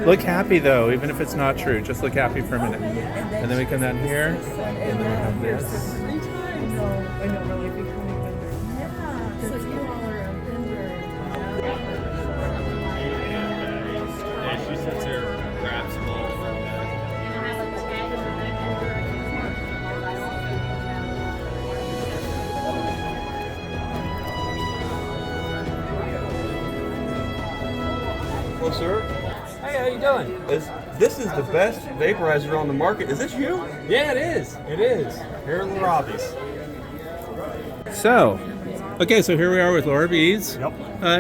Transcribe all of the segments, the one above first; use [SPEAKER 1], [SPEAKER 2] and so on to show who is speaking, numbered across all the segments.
[SPEAKER 1] Look happy though, even if it's not true. Just look happy for a minute. And then we come down here, and then we have this.
[SPEAKER 2] She sits here, grabs them all.
[SPEAKER 3] Hello, sir.
[SPEAKER 2] Hey, how you doing?
[SPEAKER 3] This is the best vaporizer on the market. Is this you?
[SPEAKER 2] Yeah, it is. It is. Here in Robbie's.
[SPEAKER 1] So, okay, so here we are with Laura Bees.
[SPEAKER 3] Yep.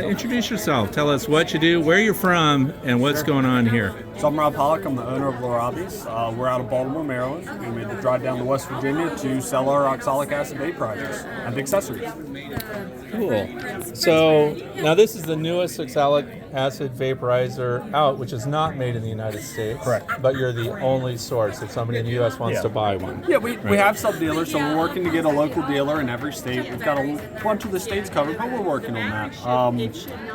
[SPEAKER 1] Introduce yourself. Tell us what you do, where you're from, and what's going on here.
[SPEAKER 3] So I'm Rob Pollock. I'm the owner of Lorabi's. We're out of Baltimore, Maryland. We made the drive down to West Virginia to sell our oxalic acid vaporizers and accessories.
[SPEAKER 1] Cool. So now this is the newest oxalic acid vaporizer out, which is not made in the United States.
[SPEAKER 3] Correct.
[SPEAKER 1] But you're the only source if somebody in the U.S. wants to buy one.
[SPEAKER 3] Yeah, we have sub-dealers, so we're working to get a local dealer in every state. We've got a bunch of the states covered, but we're working on that.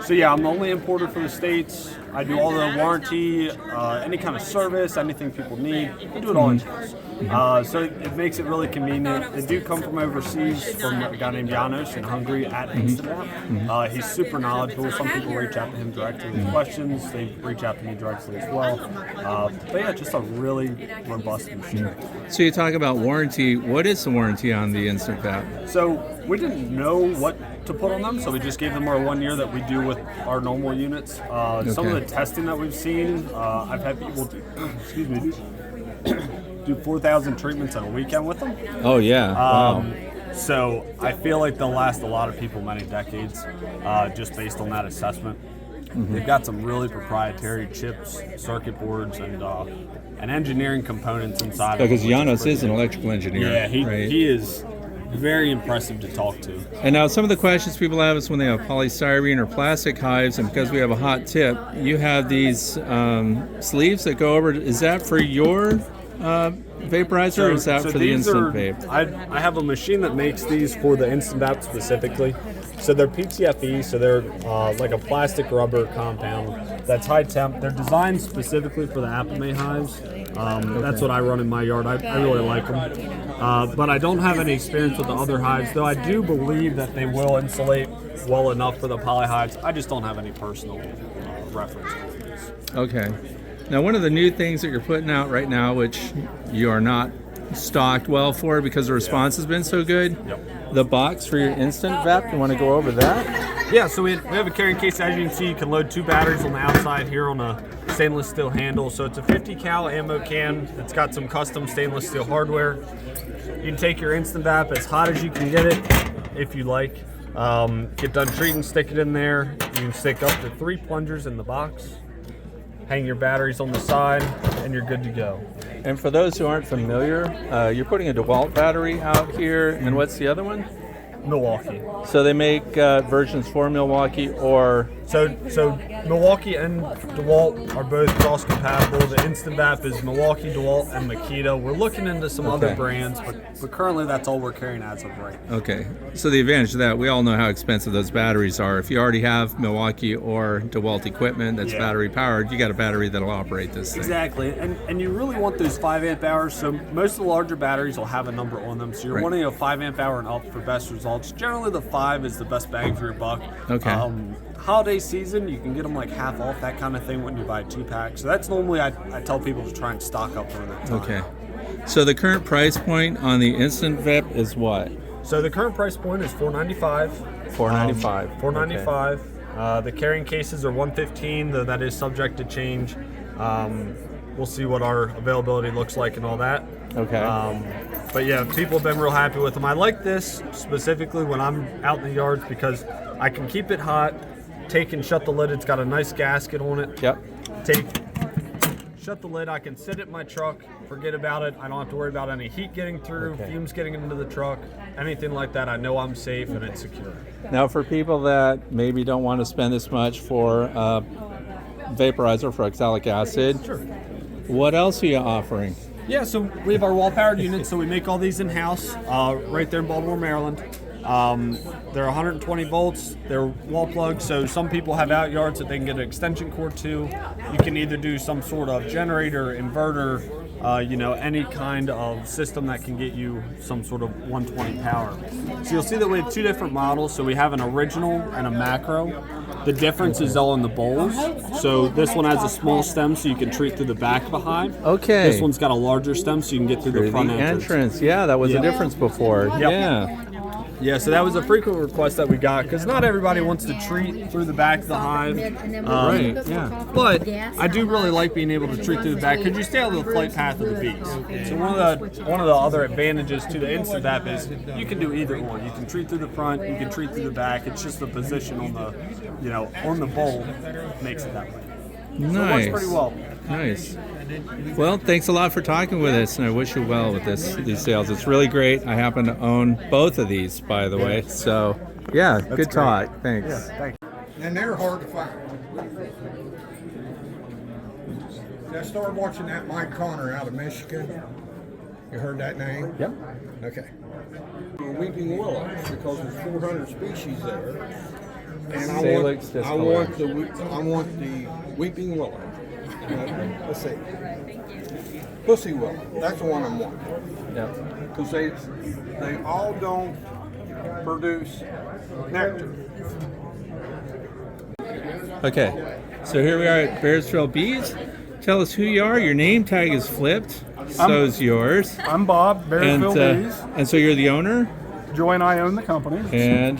[SPEAKER 3] So yeah, I'm the only importer for the states. I do all the warranty, any kind of service, anything people need. We do it all in-house. So it makes it really convenient. They do come from overseas, from a guy named Janos in Hungary at Instagram. He's super knowledgeable. Some people reach out to him directly with questions. They reach out to me directly as well. But yeah, just a really robust machine.
[SPEAKER 1] So you talk about warranty. What is the warranty on the Instant Vap?
[SPEAKER 3] So we didn't know what to put on them, so we just gave them our 1 year that we do with our normal units. Some of the testing that we've seen, I've had people do 4,000 treatments in a weekend with them.
[SPEAKER 1] Oh yeah. Wow.
[SPEAKER 3] So I feel like they'll last a lot of people many decades, just based on that assessment. They've got some really proprietary chips, circuit boards, and engineering components inside.
[SPEAKER 1] Because
[SPEAKER 3] of them,
[SPEAKER 1] Janos is an electrical engineer.
[SPEAKER 3] Yeah,
[SPEAKER 1] right?
[SPEAKER 3] he is very impressive to talk to.
[SPEAKER 1] And now some of the questions people have is when they have polystyrene or plastic hives, and because we have a hot tip, you have these sleeves that go over. Is that for your vaporizer, or is that for the Instant Vape?
[SPEAKER 3] I have a machine that makes these for the Instant Vape specifically. So they're PTFE, so they're like a plastic rubber compound that's high temp. They're designed specifically for the Apame hives. That's what I run in my yard. I really like them. But I don't have any experience with the other hives, though I do believe that they will insulate well enough for the poly hives. I just don't have any personal reference.
[SPEAKER 1] Okay. Now, one of the new things that you're putting out right now, which you are not stocked well for because the response has been so good, the box for your Instant Vap, you want to go over that?
[SPEAKER 3] Yeah, so we have a carrying case. As you can see, you can load 2 batteries on the outside here on a stainless steel handle. So it's a 50 cal ammo can. It's got some custom stainless steel hardware. You can take your Instant Vap as hot as you can get it, if you like. Get done treating, stick it in there. You can stick up to 3 plungers in the box. Hang your batteries on the side, and you're good to go.
[SPEAKER 1] And for those who aren't familiar, you're putting a DeWalt battery out here, and what's the other one?
[SPEAKER 3] Milwaukee.
[SPEAKER 1] So they make versions for Milwaukee or...
[SPEAKER 3] So Milwaukee and DeWalt are both cross-compatible. The Instant Vap is Milwaukee, DeWalt, and Makita. We're looking into some other brands, but currently that's all we're carrying as of right now.
[SPEAKER 1] Okay. So the advantage of that, we all know how expensive those batteries are. If you already have Milwaukee or DeWalt equipment that's battery powered, you got a battery that'll operate this thing.
[SPEAKER 3] Exactly. And you really want those 5 amp hours. So most of the larger batteries will have a number on them. So you're wanting a 5 amp hour and up for best results. Generally the 5 is the best bang for your buck.
[SPEAKER 1] Okay.
[SPEAKER 3] Holiday season, you can get them like half off, that kind of thing, when you buy 2-pack. So that's normally I tell people to try and stock up for that time.
[SPEAKER 1] Okay. So the current price point on the Instant Vap is what?
[SPEAKER 3] So the current price point is $495.
[SPEAKER 1] $495.
[SPEAKER 3] $495. The carrying cases are $115, though that is subject to change. We'll see what our availability looks like and all that.
[SPEAKER 1] Okay.
[SPEAKER 3] But yeah, people have been real happy with them. I like this specifically when I'm out in the yards because I can keep it hot, take and shut the lid. It's got a nice gasket on it.
[SPEAKER 1] Yep.
[SPEAKER 3] Shut the lid. I can sit it in my truck, forget about it. I don't have to worry about any heat getting through, fumes getting into the truck, anything like that. I know I'm safe and it's secure.
[SPEAKER 1] Now, for people that maybe don't want to spend this much for vaporizer for oxalic acid, what else are you offering?
[SPEAKER 3] Yeah, so we have our wall-powered units, so we make all these in-house right there in Baltimore, Maryland. They're 120 volts. They're wall plugged, so some people have out yards that they can get an extension cord to. You can either do some sort of generator, inverter, any kind of system that can get you some sort of 120 power. So you'll see that we have two different models. So we have an original and a macro. The difference is all in the bowls. So this one has a small stem so you can treat through the back of the hive.
[SPEAKER 1] Okay.
[SPEAKER 3] This one's got a larger stem so you can get through the front entrance.
[SPEAKER 1] Yeah, that was
[SPEAKER 3] Yep.
[SPEAKER 1] the difference before.
[SPEAKER 3] Yep.
[SPEAKER 1] Yeah.
[SPEAKER 3] Yeah, so that was a frequent request that we got because not everybody wants to treat through the back of the hive.
[SPEAKER 1] Right, yeah.
[SPEAKER 3] But I do really like being able to treat through the back because you stay out of the flight path of the bees. So one of the other advantages to the Instadap is you can do either one. You can treat through the front, you can treat through the back. It's just the position on the bowl makes it that way. So it
[SPEAKER 1] Nice.
[SPEAKER 3] works pretty well.
[SPEAKER 1] Nice. Well, thanks a lot for talking with us, and I wish you well with these sales. It's really great. I happen to own both of these, by the way. So, yeah, good
[SPEAKER 3] great.
[SPEAKER 1] talk. Thanks.
[SPEAKER 3] Yeah, thanks.
[SPEAKER 4] And they're hard to find. I started watching that Mike Connor out of Michigan. You heard that name?
[SPEAKER 3] Yep.
[SPEAKER 4] Okay. Weeping willow, because there's 400 species there, and
[SPEAKER 1] Salix
[SPEAKER 4] I want the weeping willow. Let's see. Pussy willow. That's the one I'm wanting.
[SPEAKER 1] Yep.
[SPEAKER 4] Because they all don't produce nectar.
[SPEAKER 1] Okay, so here we are at Bearsville Bees. Tell us who you are. Your name tag is flipped. So's yours.
[SPEAKER 5] I'm Bob, Bearsville Bees.
[SPEAKER 1] And so you're the owner?
[SPEAKER 5] Joy and I own the company.
[SPEAKER 1] And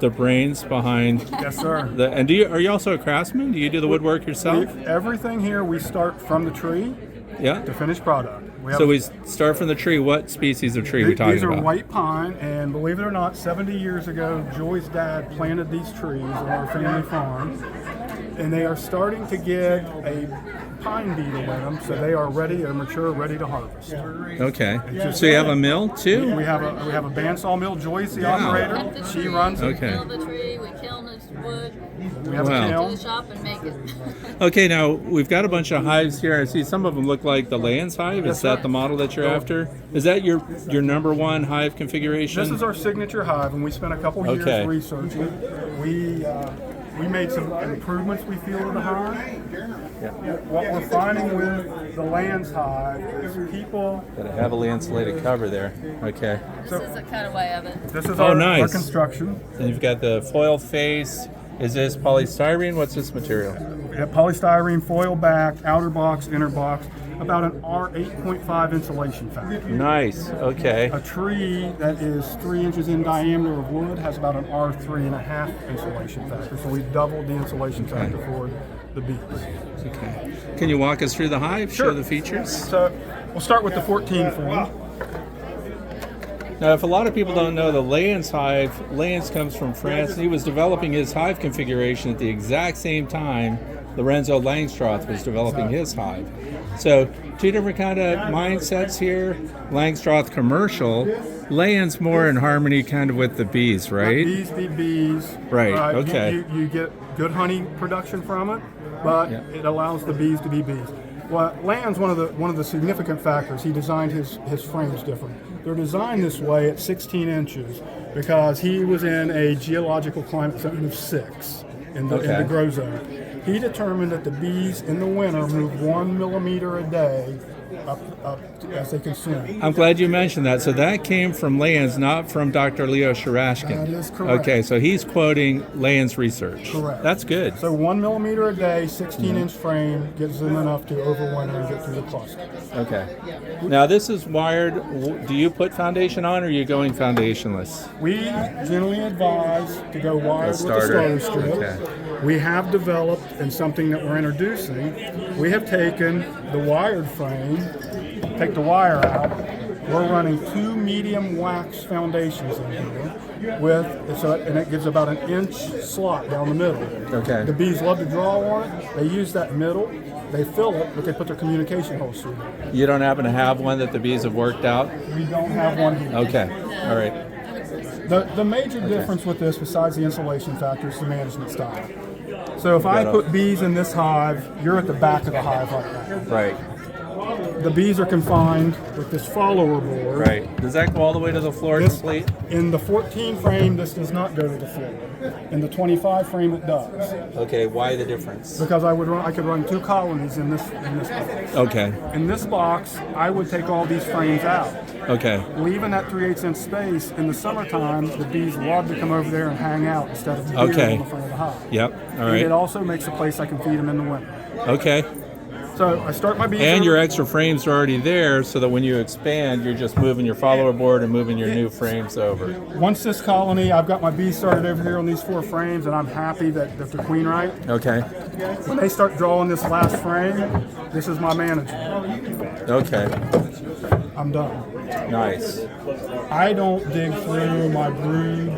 [SPEAKER 1] the brains behind
[SPEAKER 5] Yes, sir.
[SPEAKER 1] and are you also a craftsman? Do you do the woodwork yourself?
[SPEAKER 5] Everything here, we start from the tree
[SPEAKER 1] Yeah.
[SPEAKER 5] to finished product.
[SPEAKER 1] So we start from the tree. What species of tree are we talking
[SPEAKER 5] These are
[SPEAKER 1] about?
[SPEAKER 5] white pine, and believe it or not, 70 years ago, Joy's dad planted these trees on our family farm, and they are starting to get a pine beetle in them, so they are ready, they're mature, ready to harvest.
[SPEAKER 1] Okay. So you have a mill too?
[SPEAKER 5] We have a bandsaw mill. Joy's the
[SPEAKER 1] Wow.
[SPEAKER 5] operator. She runs it.
[SPEAKER 1] Okay.
[SPEAKER 6] Kill the tree, we kiln the wood,
[SPEAKER 5] We have
[SPEAKER 1] Wow.
[SPEAKER 5] a
[SPEAKER 6] to
[SPEAKER 5] kiln.
[SPEAKER 6] the shop and make it.
[SPEAKER 1] Okay, now we've got a bunch of hives here. I see some of them look like the Lands hive. Is that the model that you're after? Is that your number one hive configuration?
[SPEAKER 5] This is our signature hive, and we spent a couple years
[SPEAKER 1] Okay.
[SPEAKER 5] researching it. We made some improvements we feel to the hive. What we're finding with the Lands hive is people.
[SPEAKER 1] Got a heavily insulated cover there. Okay.
[SPEAKER 6] This is a cutaway of it.
[SPEAKER 5] This is
[SPEAKER 1] Oh,
[SPEAKER 5] our
[SPEAKER 1] nice.
[SPEAKER 5] construction.
[SPEAKER 1] And you've got the foil face. Is this polystyrene? What's this material?
[SPEAKER 5] We have polystyrene, foil back, outer box, inner box, about an R8.5 insulation factor.
[SPEAKER 1] Nice. Okay.
[SPEAKER 5] A tree that is 3 inches in diameter of wood has about an R3.5 insulation factor. So we've doubled the insulation factor for the bees.
[SPEAKER 1] Okay. Can you walk us through the hive?
[SPEAKER 5] Sure.
[SPEAKER 1] Show the features.
[SPEAKER 5] So we'll start with the 14 form.
[SPEAKER 1] Now, if a lot of people don't know, the Layens hive, Layens comes from France, and he was developing his hive configuration at the exact same time Lorenzo Langstroth was developing his hive. So, two different kind of mindsets here. Langstroth commercial, Layens more in harmony kind of with the bees, right?
[SPEAKER 5] Bees be bees.
[SPEAKER 1] Right, okay.
[SPEAKER 5] You get good honey production from it, but
[SPEAKER 1] Yeah.
[SPEAKER 5] it allows the bees to be bees. Well, Land's one of the significant factors. He designed his frames different. They're designed this way at 16 inches because he was in a geological climate zone of 6 in the grow zone. He determined that the bees in the winter move 1 millimeter a day up as they consume.
[SPEAKER 1] I'm glad you mentioned that. So that came from Layens, not from Dr. Leo Sharashkin.
[SPEAKER 5] That is correct.
[SPEAKER 1] Okay, so he's quoting Layens' research.
[SPEAKER 5] Correct.
[SPEAKER 1] That's good.
[SPEAKER 5] So 1 millimeter a day, 16-inch frame gives them enough to overwinter and get through the cluster.
[SPEAKER 1] Okay. Now this is wired. Do you put foundation on, or are you going foundationless?
[SPEAKER 5] We generally advise to go wired with a
[SPEAKER 1] starter.
[SPEAKER 5] starter strip.
[SPEAKER 1] Okay.
[SPEAKER 5] We have developed, and something that we're introducing, we have taken the wired frame, take the wire out. We're running 2 medium wax foundations in here and it gives about an inch slot down the middle.
[SPEAKER 1] Okay.
[SPEAKER 5] The bees love to draw on it. They use that middle. They fill it, but they put their communication holes through it.
[SPEAKER 1] You don't happen to have one that the bees have worked out?
[SPEAKER 5] We don't have one here.
[SPEAKER 1] Okay. All right.
[SPEAKER 5] The major difference with this, besides the insulation factor, is the management style. So if I
[SPEAKER 1] Got it.
[SPEAKER 5] put bees in this hive, you're at the back of the hive right now.
[SPEAKER 1] Right.
[SPEAKER 5] the bees are confined with this follower board.
[SPEAKER 1] Right. Does that go all the way to the floor
[SPEAKER 5] This,
[SPEAKER 1] complete?
[SPEAKER 5] in the 14 frame, this does not go to the floor. In the 25 frame, it does.
[SPEAKER 1] Okay. Why the difference?
[SPEAKER 5] Because I could run 2 colonies in this box.
[SPEAKER 1] Okay.
[SPEAKER 5] In this box, I would take all these frames out.
[SPEAKER 1] Okay.
[SPEAKER 5] Leaving that 3/8 inch space, in the summertime, the bees love to come over there and hang out instead of being
[SPEAKER 1] Okay.
[SPEAKER 5] in the front of the hive.
[SPEAKER 1] Yep. All
[SPEAKER 5] And it
[SPEAKER 1] right.
[SPEAKER 5] also makes a place I can feed them in the winter.
[SPEAKER 1] Okay.
[SPEAKER 5] So I start my bees.
[SPEAKER 1] And
[SPEAKER 5] over-
[SPEAKER 1] your extra frames are already there, so that when you expand, you're just moving your follower board and moving your new frames over.
[SPEAKER 5] Once this colony, I've got my bees started over here on these 4 frames, and I'm happy that they're queen right.
[SPEAKER 1] Okay.
[SPEAKER 5] When they start drawing this last frame, this is my manager.
[SPEAKER 1] Okay.
[SPEAKER 5] I'm done.
[SPEAKER 1] Nice.
[SPEAKER 5] I don't dig through my brood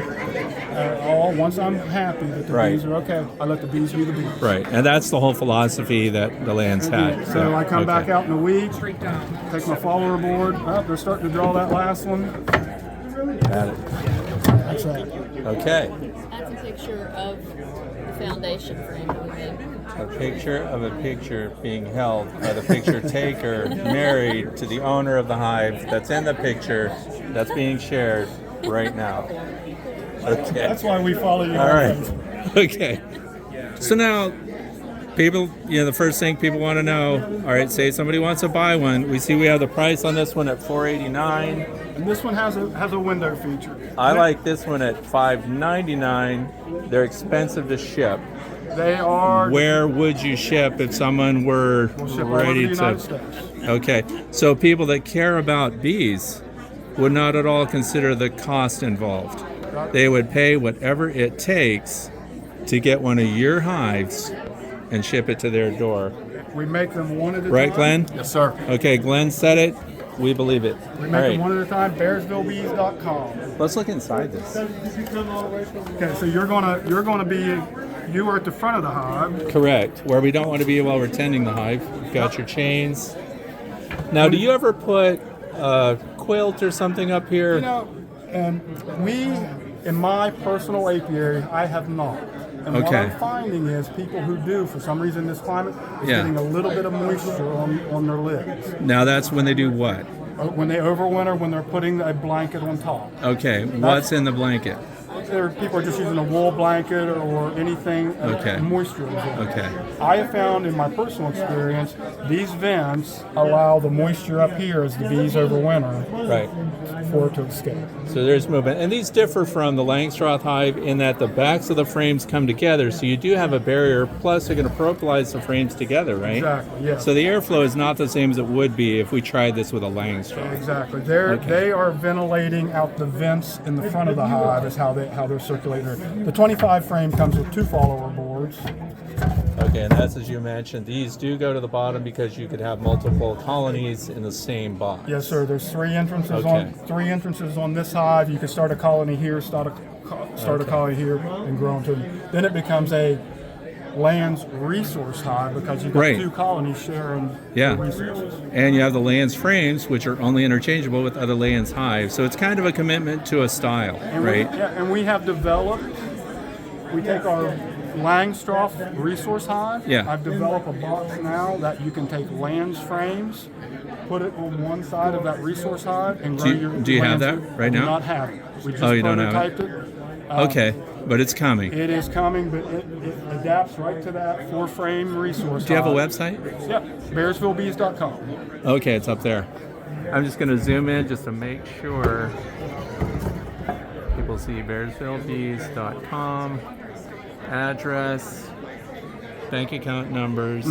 [SPEAKER 5] at all. Once I'm happy that the
[SPEAKER 1] Right.
[SPEAKER 5] bees are okay, I let the bees be the bees.
[SPEAKER 1] Right. And that's the whole philosophy that the Lands had.
[SPEAKER 5] So I come
[SPEAKER 1] Okay.
[SPEAKER 5] back out in a week, take my follower board. Oh, they're starting to draw that last one.
[SPEAKER 1] Got it.
[SPEAKER 5] That's that.
[SPEAKER 1] Okay.
[SPEAKER 6] That's a picture of the foundation frame that we made.
[SPEAKER 1] A picture of a picture being held by the picture taker, married to the owner of the hive that's in the picture that's being shared right now. Okay.
[SPEAKER 5] That's why we follow you.
[SPEAKER 1] All
[SPEAKER 5] on
[SPEAKER 1] right.
[SPEAKER 5] Facebook.
[SPEAKER 1] Okay. So now, people, the first thing people want to know, all right, say somebody wants to buy one. We see we have the price on this one at $489.
[SPEAKER 5] And this one has a window feature.
[SPEAKER 1] I like this one at $599. They're expensive to ship.
[SPEAKER 5] They are.
[SPEAKER 1] Where would you ship if someone were
[SPEAKER 5] We'll ship all over the
[SPEAKER 1] ready
[SPEAKER 5] United
[SPEAKER 1] to?
[SPEAKER 5] States.
[SPEAKER 1] Okay, so people that care about bees would not at all consider the cost involved. They would pay whatever it takes to get one of your hives and ship it to their door.
[SPEAKER 5] We make them one at a
[SPEAKER 1] Right,
[SPEAKER 5] time.
[SPEAKER 1] Glenn?
[SPEAKER 3] Yes, sir.
[SPEAKER 1] Okay, Glenn said it. We believe it.
[SPEAKER 5] We
[SPEAKER 1] All
[SPEAKER 5] make them
[SPEAKER 1] right,
[SPEAKER 5] one at a time. BearsvilleBees.com.
[SPEAKER 1] let's look inside this.
[SPEAKER 5] Okay, so you are at the front of the hive.
[SPEAKER 1] Correct. Where we don't want to be while we're tending the hive. You've got your chains. Now, do you ever put a quilt or something up here?
[SPEAKER 5] And in my personal apiary, I have not. And what
[SPEAKER 1] Okay.
[SPEAKER 5] I'm finding is people who do, for some reason, this climate is
[SPEAKER 1] Yeah.
[SPEAKER 5] getting a little bit of moisture on their lids.
[SPEAKER 1] Now that's when they do what?
[SPEAKER 5] When they overwinter, when they're putting a blanket on top.
[SPEAKER 1] Okay, what's in the blanket?
[SPEAKER 5] People are just using a wool blanket or anything
[SPEAKER 1] Okay.
[SPEAKER 5] moisture absorbent.
[SPEAKER 1] Okay.
[SPEAKER 5] I have found in my personal experience, these vents allow the moisture up here as the bees overwinter
[SPEAKER 1] Right.
[SPEAKER 5] for it to escape.
[SPEAKER 1] So there's movement. And these differ from the Langstroth hive in that the backs of the frames come together, so you do have a barrier, plus you're going to propolize the frames together, right?
[SPEAKER 5] Exactly, yes.
[SPEAKER 1] So the airflow is not the same as it would be if we tried this with a Langstroth.
[SPEAKER 5] Exactly.
[SPEAKER 1] Okay.
[SPEAKER 5] They are ventilating out the vents in the front of the hive is how they're circulating. The 25 frame comes with 2 follower boards.
[SPEAKER 1] Okay, and that's as you mentioned, these do go to the bottom because you could have multiple colonies in the same box.
[SPEAKER 5] Yes, sir. There's 3 entrances
[SPEAKER 1] Okay.
[SPEAKER 5] on this hive. You can start a colony here, start a colony here, and grow into them. Then it becomes a Lands resource hive because you've got
[SPEAKER 1] Right.
[SPEAKER 5] 2 colonies sharing
[SPEAKER 1] Yeah.
[SPEAKER 5] the resources.
[SPEAKER 1] And you have the Lands frames, which are only interchangeable with other Lands hives. So it's kind of a commitment to a style, right?
[SPEAKER 5] And we have developed. We take our Langstroth resource hive.
[SPEAKER 1] Yeah.
[SPEAKER 5] I've developed a box now that you can take Lands frames, put it on one side of that resource hive, and grow your.
[SPEAKER 1] Do you have
[SPEAKER 5] Lands.
[SPEAKER 1] that right
[SPEAKER 5] I do
[SPEAKER 1] now?
[SPEAKER 5] not have it. We just
[SPEAKER 1] Oh, you don't have it?
[SPEAKER 5] prototyped it.
[SPEAKER 1] Okay, but it's coming.
[SPEAKER 5] It is coming, but it adapts right to that 4-frame resource.
[SPEAKER 1] Do you have a
[SPEAKER 5] hive.
[SPEAKER 1] website?
[SPEAKER 5] Yep, BearsvilleBees.com.
[SPEAKER 1] Okay, it's up there. I'm just going to zoom in just to make sure people see BearsvilleBees.com, address, bank account numbers,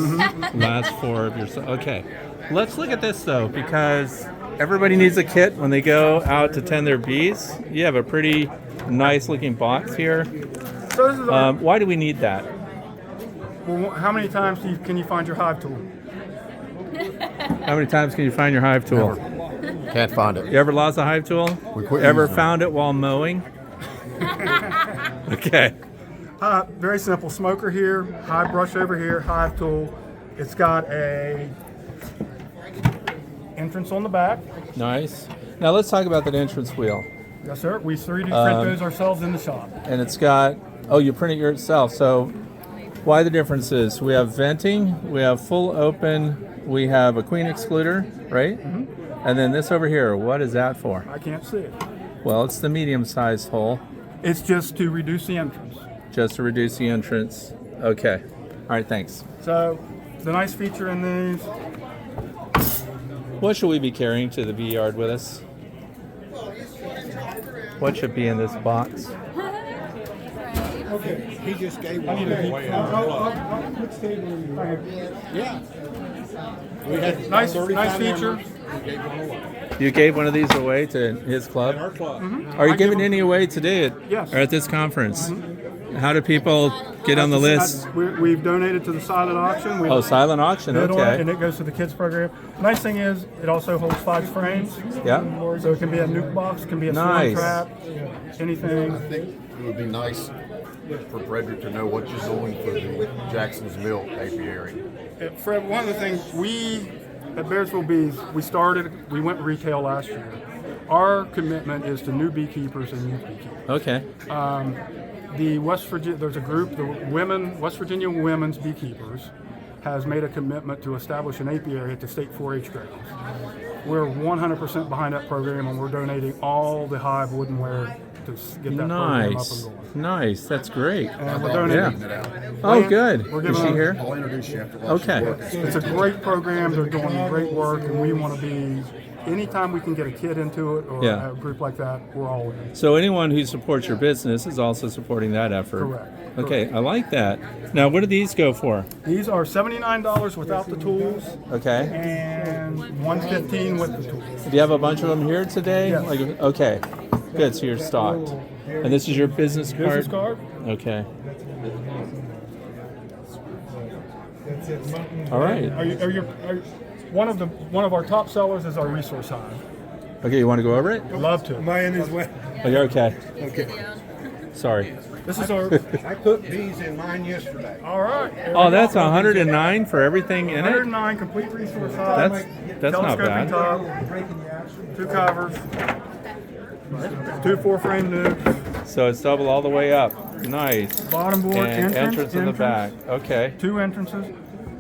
[SPEAKER 1] last 4 of your. Okay, let's look at this though, because everybody needs a kit when they go out to tend their bees. You have a pretty nice looking box here.
[SPEAKER 5] So this is our,
[SPEAKER 1] Why do we need that?
[SPEAKER 5] well, how many times can you find your hive tool?
[SPEAKER 1] How many times can you find your hive tool?
[SPEAKER 7] Can't find it.
[SPEAKER 1] You ever lost a hive tool?
[SPEAKER 7] We quit
[SPEAKER 1] Ever
[SPEAKER 7] using
[SPEAKER 1] found it while mowing? Okay.
[SPEAKER 5] Very simple. Smoker here, hive brush over here, hive tool. It's got a entrance on the back.
[SPEAKER 1] Nice. Now let's talk about that entrance wheel.
[SPEAKER 5] Yes, sir. We 3D print those ourselves in the shop.
[SPEAKER 1] And it's got, oh, you print it yourself. So why the differences? We have venting, we have full open we have a queen excluder, right? And then this over here, what is that for?
[SPEAKER 5] I can't see it.
[SPEAKER 1] Well, it's the medium-sized hole,
[SPEAKER 5] It's just to reduce the entrance.
[SPEAKER 1] just to reduce the entrance. Okay. All right, thanks.
[SPEAKER 5] So the nice feature in these,
[SPEAKER 1] What should we be carrying to the bee yard with us? What should be in this box?
[SPEAKER 4] Okay, he just gave
[SPEAKER 5] I
[SPEAKER 4] one
[SPEAKER 5] need a
[SPEAKER 4] away.
[SPEAKER 5] which table are you?
[SPEAKER 4] Yeah. We had
[SPEAKER 5] Nice
[SPEAKER 4] 35
[SPEAKER 5] feature.
[SPEAKER 4] members. We gave one away.
[SPEAKER 1] You gave one of these away to his club?
[SPEAKER 4] Our club.
[SPEAKER 1] Are you
[SPEAKER 5] I give
[SPEAKER 1] giving
[SPEAKER 5] them-
[SPEAKER 1] any away today at,
[SPEAKER 5] Yes.
[SPEAKER 1] or at this conference? How do people get on the list?
[SPEAKER 5] We've donated to the silent auction. We
[SPEAKER 1] Oh, silent auction.
[SPEAKER 5] bid on it,
[SPEAKER 1] Okay.
[SPEAKER 5] and it goes to the kids program. Nice thing is, it also holds 5 frames.
[SPEAKER 1] Yeah.
[SPEAKER 5] So it can be a nuke box, can be a
[SPEAKER 1] Nice.
[SPEAKER 5] swarm trap, anything.
[SPEAKER 7] I think it would be nice for Frederick to know what you're doing for the Jackson's Mill apiary.
[SPEAKER 5] Fred, one of the things we at Bearsville Bees, we went retail last year. Our commitment is to new beekeepers and youth beekeepers.
[SPEAKER 1] Okay.
[SPEAKER 5] There's a group, the West Virginia Women's Beekeepers, has made a commitment to establish an apiary at the state 4-H grounds. We're 100% behind that program, and we're donating all the hive woodenware to get that program up
[SPEAKER 1] Nice.
[SPEAKER 5] and going.
[SPEAKER 1] Nice. That's great.
[SPEAKER 5] And we're
[SPEAKER 1] Yeah.
[SPEAKER 5] donating.
[SPEAKER 1] Oh, good.
[SPEAKER 5] We're
[SPEAKER 1] Is
[SPEAKER 5] giving
[SPEAKER 1] she
[SPEAKER 5] them-
[SPEAKER 1] here?
[SPEAKER 7] I'll introduce you after lunch.
[SPEAKER 1] Okay.
[SPEAKER 5] It's a great program. They're doing great work, and we want to be. Anytime we can get a kid into it or
[SPEAKER 1] Yeah.
[SPEAKER 5] a group like that, we're all in.
[SPEAKER 1] So anyone who supports your business is also supporting that effort.
[SPEAKER 5] Correct.
[SPEAKER 1] Okay, I like that. Now, what do these go for?
[SPEAKER 5] These are $79 without the tools,
[SPEAKER 1] Okay.
[SPEAKER 5] and $115 with the tools.
[SPEAKER 1] Do you have a bunch of them here today?
[SPEAKER 5] Yes.
[SPEAKER 1] Okay. Good. So you're stocked. And this is your business card?
[SPEAKER 5] Business card.
[SPEAKER 1] Okay. All right.
[SPEAKER 5] One of our top sellers is our resource hive.
[SPEAKER 1] Okay, you want to go over it?
[SPEAKER 5] Love to.
[SPEAKER 4] Mine is wet.
[SPEAKER 1] Oh, you're okay.
[SPEAKER 4] Okay.
[SPEAKER 1] Sorry.
[SPEAKER 5] This is our.
[SPEAKER 4] I put bees in mine yesterday.
[SPEAKER 5] All right.
[SPEAKER 1] Oh, that's 109 for everything in it?
[SPEAKER 5] 109 complete resource hive.
[SPEAKER 1] That's not bad.
[SPEAKER 5] Telescoping top, 2 covers, 2 4-frame nukes,
[SPEAKER 1] So it's double all the way up. Nice.
[SPEAKER 5] bottom board,
[SPEAKER 1] And entrance in the back. Okay.
[SPEAKER 5] 2 entrances.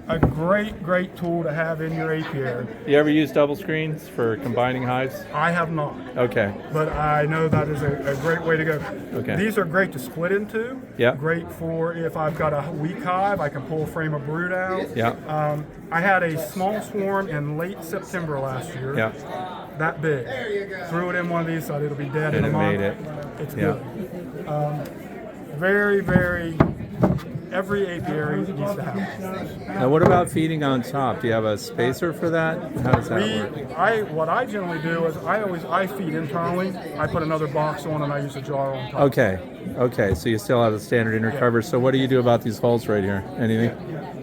[SPEAKER 5] A great tool to have in your apiary.
[SPEAKER 1] You ever use double screens for combining hives?
[SPEAKER 5] I have not,
[SPEAKER 1] Okay.
[SPEAKER 5] but I know that is a great way to go.
[SPEAKER 1] Okay.
[SPEAKER 5] These are great to split into.
[SPEAKER 1] Yeah.
[SPEAKER 5] Great for if I've got a weak hive, I can pull a frame of brood out.
[SPEAKER 1] Yeah.
[SPEAKER 5] I had a small swarm in late September last year.
[SPEAKER 1] Yeah.
[SPEAKER 5] That big. Threw it in one of these, thought it'll be dead in
[SPEAKER 1] And
[SPEAKER 5] a
[SPEAKER 1] it
[SPEAKER 5] month.
[SPEAKER 1] made it.
[SPEAKER 5] It's
[SPEAKER 1] Yeah.
[SPEAKER 5] good. Very. Every apiary needs to have it.
[SPEAKER 1] Now, what about feeding on top? Do you have a spacer for that? How does that work?
[SPEAKER 5] What I generally do is I feed internally. I put another box on and I use a jar on top.
[SPEAKER 1] Okay. So you still have the standard inner cover. So what do you do about these holes right here? Anything?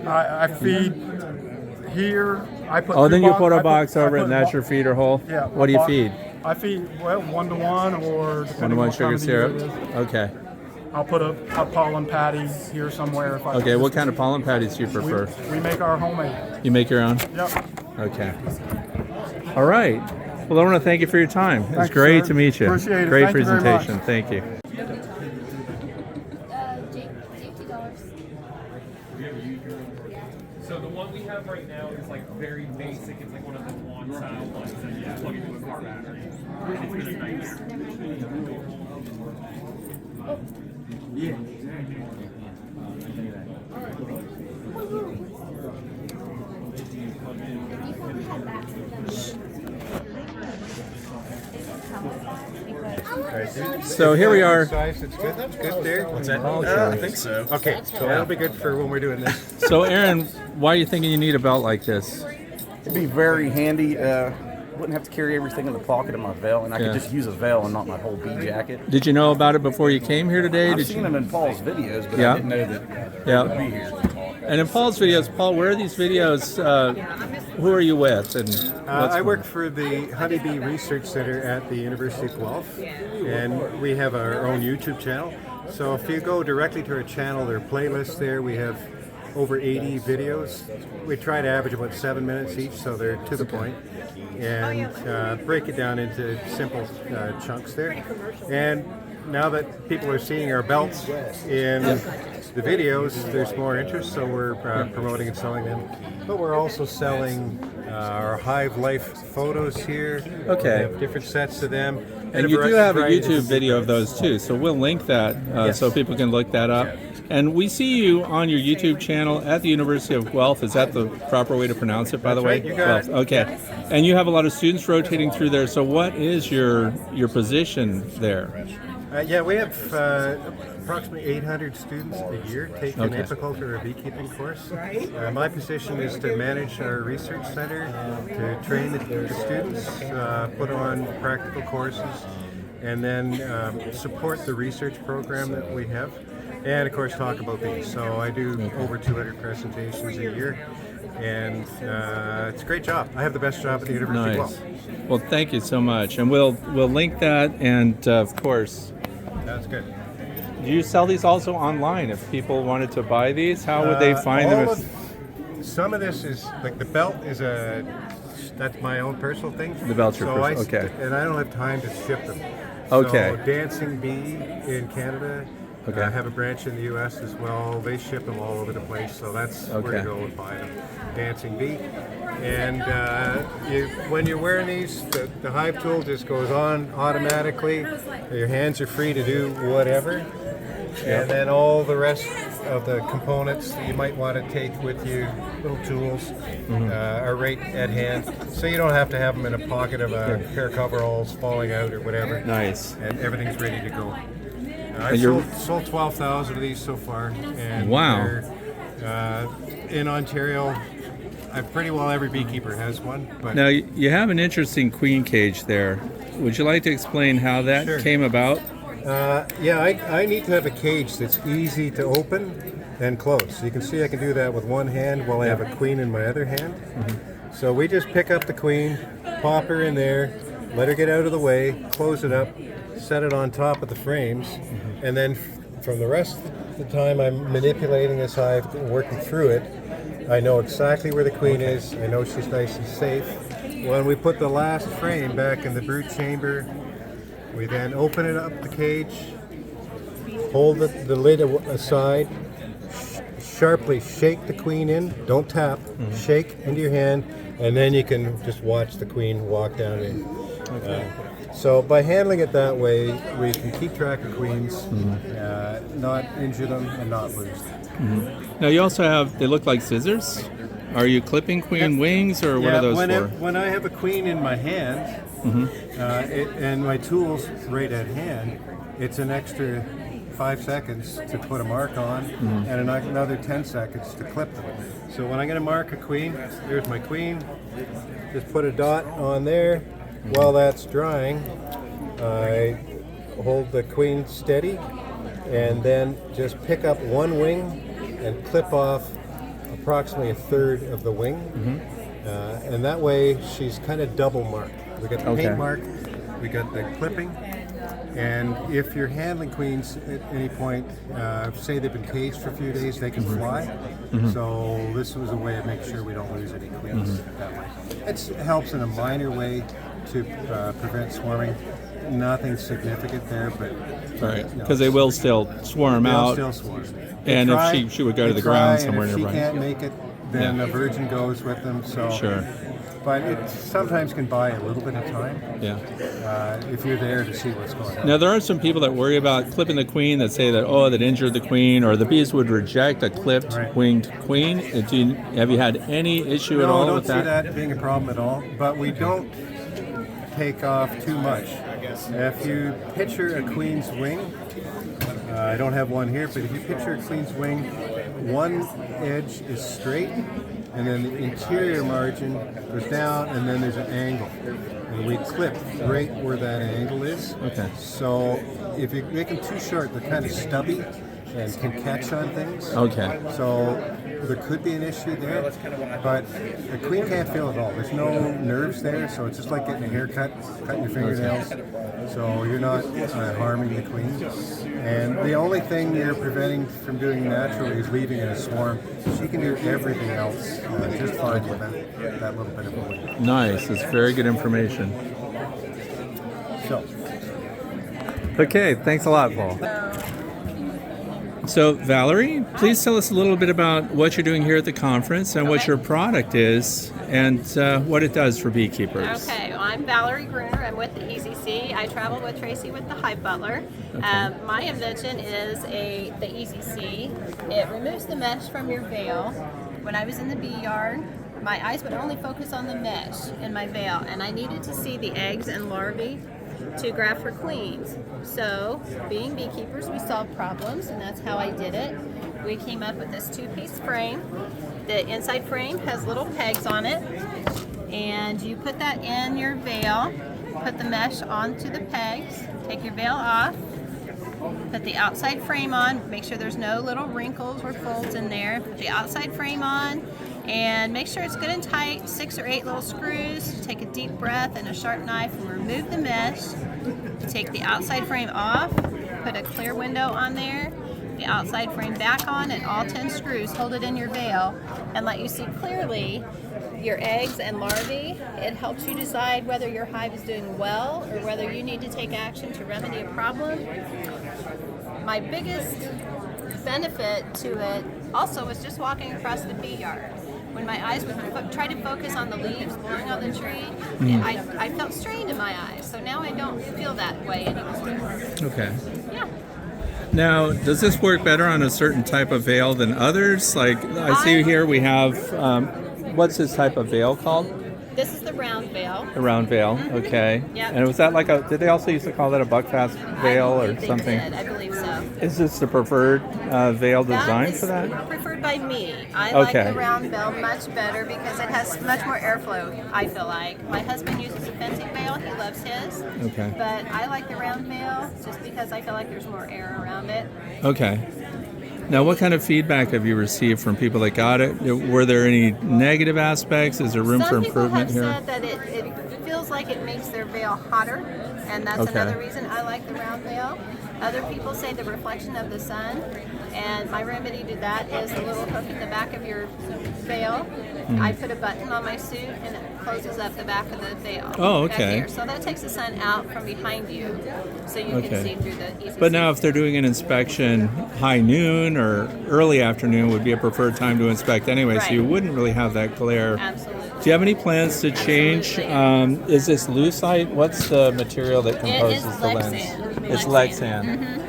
[SPEAKER 5] I feed here. I put.
[SPEAKER 1] Oh,
[SPEAKER 5] two
[SPEAKER 1] then you
[SPEAKER 5] box-
[SPEAKER 1] put
[SPEAKER 5] I
[SPEAKER 1] a box
[SPEAKER 5] I
[SPEAKER 1] over it,
[SPEAKER 5] put
[SPEAKER 1] and
[SPEAKER 5] a
[SPEAKER 1] that's
[SPEAKER 5] bo-
[SPEAKER 1] your feeder hole.
[SPEAKER 5] Yeah.
[SPEAKER 1] What do you feed?
[SPEAKER 5] I feed 1-to-1 or depending
[SPEAKER 1] 1-to-1
[SPEAKER 5] on what time
[SPEAKER 1] sugar
[SPEAKER 5] of the year
[SPEAKER 1] syrup.
[SPEAKER 5] it is.
[SPEAKER 1] Okay.
[SPEAKER 5] I'll put a pollen patty here somewhere if I.
[SPEAKER 1] Okay. What kind of pollen patties do you prefer?
[SPEAKER 5] We make our homemade.
[SPEAKER 1] You make your own?
[SPEAKER 5] Yep.
[SPEAKER 1] Okay. All right. Well, I want to thank you for your time. It was
[SPEAKER 5] Thanks,
[SPEAKER 1] great
[SPEAKER 5] sir.
[SPEAKER 1] to meet you.
[SPEAKER 5] Appreciate it.
[SPEAKER 1] Great
[SPEAKER 5] Thank you very much.
[SPEAKER 1] presentation. Thank you.
[SPEAKER 2] So the one we have right now is like very basic. It's like one of the wand style ones that you plug into a car battery. It's been a nightmare.
[SPEAKER 1] So here we are.
[SPEAKER 8] Size, it's good. That's good there. What's that?
[SPEAKER 1] I
[SPEAKER 8] think so. Okay, so that'll be good for when we're doing this.
[SPEAKER 1] So, Aaron, why are you thinking you need a belt like this?
[SPEAKER 9] It'd be very handy. Wouldn't have to carry everything in the pocket of my veil, and I
[SPEAKER 1] Yeah.
[SPEAKER 9] could just use a veil and not my whole bee jacket.
[SPEAKER 1] Did you know about it before you came here today?
[SPEAKER 9] I've
[SPEAKER 1] Did
[SPEAKER 9] seen
[SPEAKER 1] you?
[SPEAKER 9] them in Paul's videos, but
[SPEAKER 1] Yeah.
[SPEAKER 9] I didn't know that
[SPEAKER 1] Yeah.
[SPEAKER 9] they would be here.
[SPEAKER 1] And in Paul's videos, Paul, where are these videos? Who are you with? And what's
[SPEAKER 8] I work for the Honeybee Research Center at the University of Guelph, and we have our own YouTube channel. So if you go directly to our channel, there are playlists there. We have over 80 videos. We try to average about 7 minutes each, so they're to the point, and break it down into simple chunks there. And now that people are seeing our belts in the videos, there's more interest, so we're promoting and selling them. But we're also selling our Hive Life photos here.
[SPEAKER 1] Okay.
[SPEAKER 8] We have different sets of them.
[SPEAKER 1] And you do have a
[SPEAKER 8] variety
[SPEAKER 1] YouTube
[SPEAKER 8] of-
[SPEAKER 1] video of those too, so we'll link that
[SPEAKER 8] Yes.
[SPEAKER 1] so people can look that up. And we see you on your YouTube channel at the University of Guelph. Is that the proper way to pronounce it, by the
[SPEAKER 8] That's
[SPEAKER 1] way?
[SPEAKER 8] right, you got
[SPEAKER 1] Guelph.
[SPEAKER 8] it.
[SPEAKER 1] Okay. And you have a lot of students rotating through there. So what is your position there?
[SPEAKER 8] Yeah, we have approximately 800 students a year take an
[SPEAKER 1] Okay.
[SPEAKER 8] apiculture or beekeeping course. My position is to manage our research center, to train the students, put on practical courses, and then support the research program that we have, and of course talk about bees. So I do over 200 presentations a year, and it's a great job. I have the best job at the University of
[SPEAKER 1] Nice.
[SPEAKER 8] Guelph.
[SPEAKER 1] Well, thank you so much. And we'll link that. And of course,
[SPEAKER 8] That's good.
[SPEAKER 1] do you sell these also online? If people wanted to buy these, how would they find them?
[SPEAKER 8] Some of this is like the belt is that's my own personal thing.
[SPEAKER 1] The belt's your
[SPEAKER 8] so
[SPEAKER 1] personal- okay.
[SPEAKER 8] And I don't have time to ship them.
[SPEAKER 1] Okay.
[SPEAKER 8] So Dancing Bee in Canada.
[SPEAKER 1] Okay.
[SPEAKER 8] I have a branch in the U.S. as well. They ship them all over the place, so that's where
[SPEAKER 1] Okay.
[SPEAKER 8] to go and buy them. Dancing Bee. And when you're wearing these, the hive tool just goes on automatically. Your hands are free to do whatever. And then all the rest of the components that you might want to take with you, little tools, are right at hand. So you don't have to have them in a pocket of a pair of coveralls falling out or whatever.
[SPEAKER 1] Nice.
[SPEAKER 8] And everything's ready to go.
[SPEAKER 1] And
[SPEAKER 8] I've
[SPEAKER 1] you're-
[SPEAKER 8] sold 12,000 of these so far. And
[SPEAKER 1] Wow.
[SPEAKER 8] they're, in Ontario, pretty well every beekeeper has one. But
[SPEAKER 1] Now, you have an interesting queen cage there. Would you like to explain how that
[SPEAKER 8] Sure.
[SPEAKER 1] came about?
[SPEAKER 8] yeah, I need to have a cage that's easy to open and close. So you can see I can do that with one hand while I have a queen in my other hand. So we just pick up the queen, pop her in there, let her get out of the way, close it up, set it on top of the frames, and then from the rest of the time I'm manipulating this hive and working through it, I know exactly where the queen is. I know she's nice and safe. When we put the last frame back in the brood chamber, we then open it up, the cage, hold the lid aside, sharply shake the queen in, don't tap, shake into your hand, and then you can just watch the queen walk down in. So by handling it that way, we can keep track of queens, not injure them, and not lose them.
[SPEAKER 1] Now, you also have, they look like scissors. Are you clipping queen wings, or what are those for?
[SPEAKER 8] When I have a queen in my hand, and my tool's right at hand, it's an extra 5 seconds to put a mark on, and another 10 seconds to clip them. So when I'm going to mark a queen, there's my queen. Just put a dot on there. While that's drying, I hold the queen steady, and then just pick up one wing and clip off approximately a third of the wing. And that way she's kind of double marked. We got the
[SPEAKER 1] Okay.
[SPEAKER 8] paint mark, we got the clipping, and if you're handling queens at any point, say they've been caged for a few days, they can fly. So this was a way to make sure we don't lose any queens that way. It helps in a minor way to prevent swarming. Nothing significant there, but
[SPEAKER 1] Right, because they will still swarm
[SPEAKER 8] they'll
[SPEAKER 1] out.
[SPEAKER 8] still swarm.
[SPEAKER 1] And
[SPEAKER 8] They
[SPEAKER 1] if
[SPEAKER 8] try-
[SPEAKER 1] she would go to
[SPEAKER 8] they
[SPEAKER 1] the ground
[SPEAKER 8] try,
[SPEAKER 1] somewhere
[SPEAKER 8] and if
[SPEAKER 1] nearby.
[SPEAKER 8] she can't make it, then
[SPEAKER 1] Yeah.
[SPEAKER 8] a virgin goes with them. So
[SPEAKER 1] Sure.
[SPEAKER 8] But it sometimes can buy a little bit of time
[SPEAKER 1] Yeah.
[SPEAKER 8] if you're there to see what's going on.
[SPEAKER 1] Now, there are some people that worry about clipping the queen that say that, oh, that injured the queen, or the bees would reject a clipped
[SPEAKER 8] Right.
[SPEAKER 1] winged queen. Have you had any issue at
[SPEAKER 8] No,
[SPEAKER 1] all
[SPEAKER 8] I don't
[SPEAKER 1] with
[SPEAKER 8] see that being a problem at all. But we don't take off too much. If you picture a queen's wing, I don't have one here, but if you picture a queen's wing, one edge is straight, and then the interior margin goes down, and then there's an angle. And we clip right where that angle is.
[SPEAKER 1] Okay.
[SPEAKER 8] So if you make them too short, they're kind of stubby and can catch on things.
[SPEAKER 1] Okay.
[SPEAKER 8] So there could be an issue there, but the queen can't feel it all. There's no nerves there, so it's just like getting a haircut, cutting your fingernails. So you're not harming the queen. And the only thing you're preventing from doing naturally is leaving in a swarm. She can do everything else just fine with that little bit of a wing.
[SPEAKER 1] Nice. It's very good information.
[SPEAKER 8] So.
[SPEAKER 1] Okay, thanks a lot, Paul. So, Valerie, please tell us a little bit about what you're doing here at the conference and what
[SPEAKER 10] Okay.
[SPEAKER 1] your product is and what it does for beekeepers.
[SPEAKER 10] Okay, well, I'm Valerie Gruner. I'm with the EZC. I travel with Tracy with the Hive Butler. My invention is the EZC. It removes the mesh from your veil. When I was in the bee yard, my eyes would only focus on the mesh in my veil, and I needed to see the eggs and larvae to graft for queens. So, being beekeepers, we solved problems, and that's how I did it. We came up with this two-piece frame. The inside frame has little pegs on it, and you put that in your veil, put the mesh onto the pegs, take your veil off, put the outside frame on, make sure there's no little wrinkles or folds in there, put the outside frame on, and make sure it's good and tight, 6 or 8 little screws. Take a deep breath and a sharp knife and remove the mesh. Take the outside frame off, put a clear window on there, the outside frame back on, and all 10 screws hold it in your veil and let you see clearly your eggs and larvae. It helps you decide whether your hive is doing well or whether you need to take action to remedy a problem. My biggest benefit to it also was just walking across the bee yard. When my eyes would try to focus on the leaves blowing on the tree, I felt strained in my eyes. So now I don't feel that way anymore.
[SPEAKER 1] Okay.
[SPEAKER 10] Yeah.
[SPEAKER 1] Now, does this work better on a certain type of veil than others? Like, I see here we have, what's this type of veil called?
[SPEAKER 10] This is the round veil.
[SPEAKER 1] A round veil, okay.
[SPEAKER 10] Yep.
[SPEAKER 1] And was that like did they also used to call that a buckfast veil
[SPEAKER 10] I
[SPEAKER 1] or
[SPEAKER 10] believe they
[SPEAKER 1] something?
[SPEAKER 10] did. I believe so.
[SPEAKER 1] Is this the preferred veil design
[SPEAKER 10] is
[SPEAKER 1] for that?
[SPEAKER 10] preferred by me. I like
[SPEAKER 1] Okay.
[SPEAKER 10] the round veil much better because it has much more airflow, I feel like. My husband uses a fencing veil. He loves his.
[SPEAKER 1] Okay.
[SPEAKER 10] But I like the round veil just because I feel like there's more air around it.
[SPEAKER 1] Okay. Now, what kind of feedback have you received from people that got it? Were there any negative aspects? Is there room for
[SPEAKER 10] Some people
[SPEAKER 1] improvement
[SPEAKER 10] have
[SPEAKER 1] here?
[SPEAKER 10] said that it feels like it makes their veil hotter, and that's
[SPEAKER 1] Okay.
[SPEAKER 10] another reason I like the round veil. Other people say the reflection of the sun, and my remedy to that is a little hook in the back of your veil. I put a button on my suit, and it closes up the back of the veil.
[SPEAKER 1] Oh,
[SPEAKER 10] back
[SPEAKER 1] okay.
[SPEAKER 10] there. So that takes the sun out from behind you, so you
[SPEAKER 1] Okay.
[SPEAKER 10] can see through the easy.
[SPEAKER 1] But now, if they're doing an inspection high noon or early afternoon would be a preferred time to inspect anyway, so you
[SPEAKER 10] Right.
[SPEAKER 1] wouldn't really have that glare.
[SPEAKER 10] Absolutely.
[SPEAKER 1] Do you have any plans to change?
[SPEAKER 10] Absolutely.
[SPEAKER 1] Is this lucite? What's the material that
[SPEAKER 10] It is
[SPEAKER 1] composes the lens?
[SPEAKER 10] Lexan.
[SPEAKER 1] It's Lexan.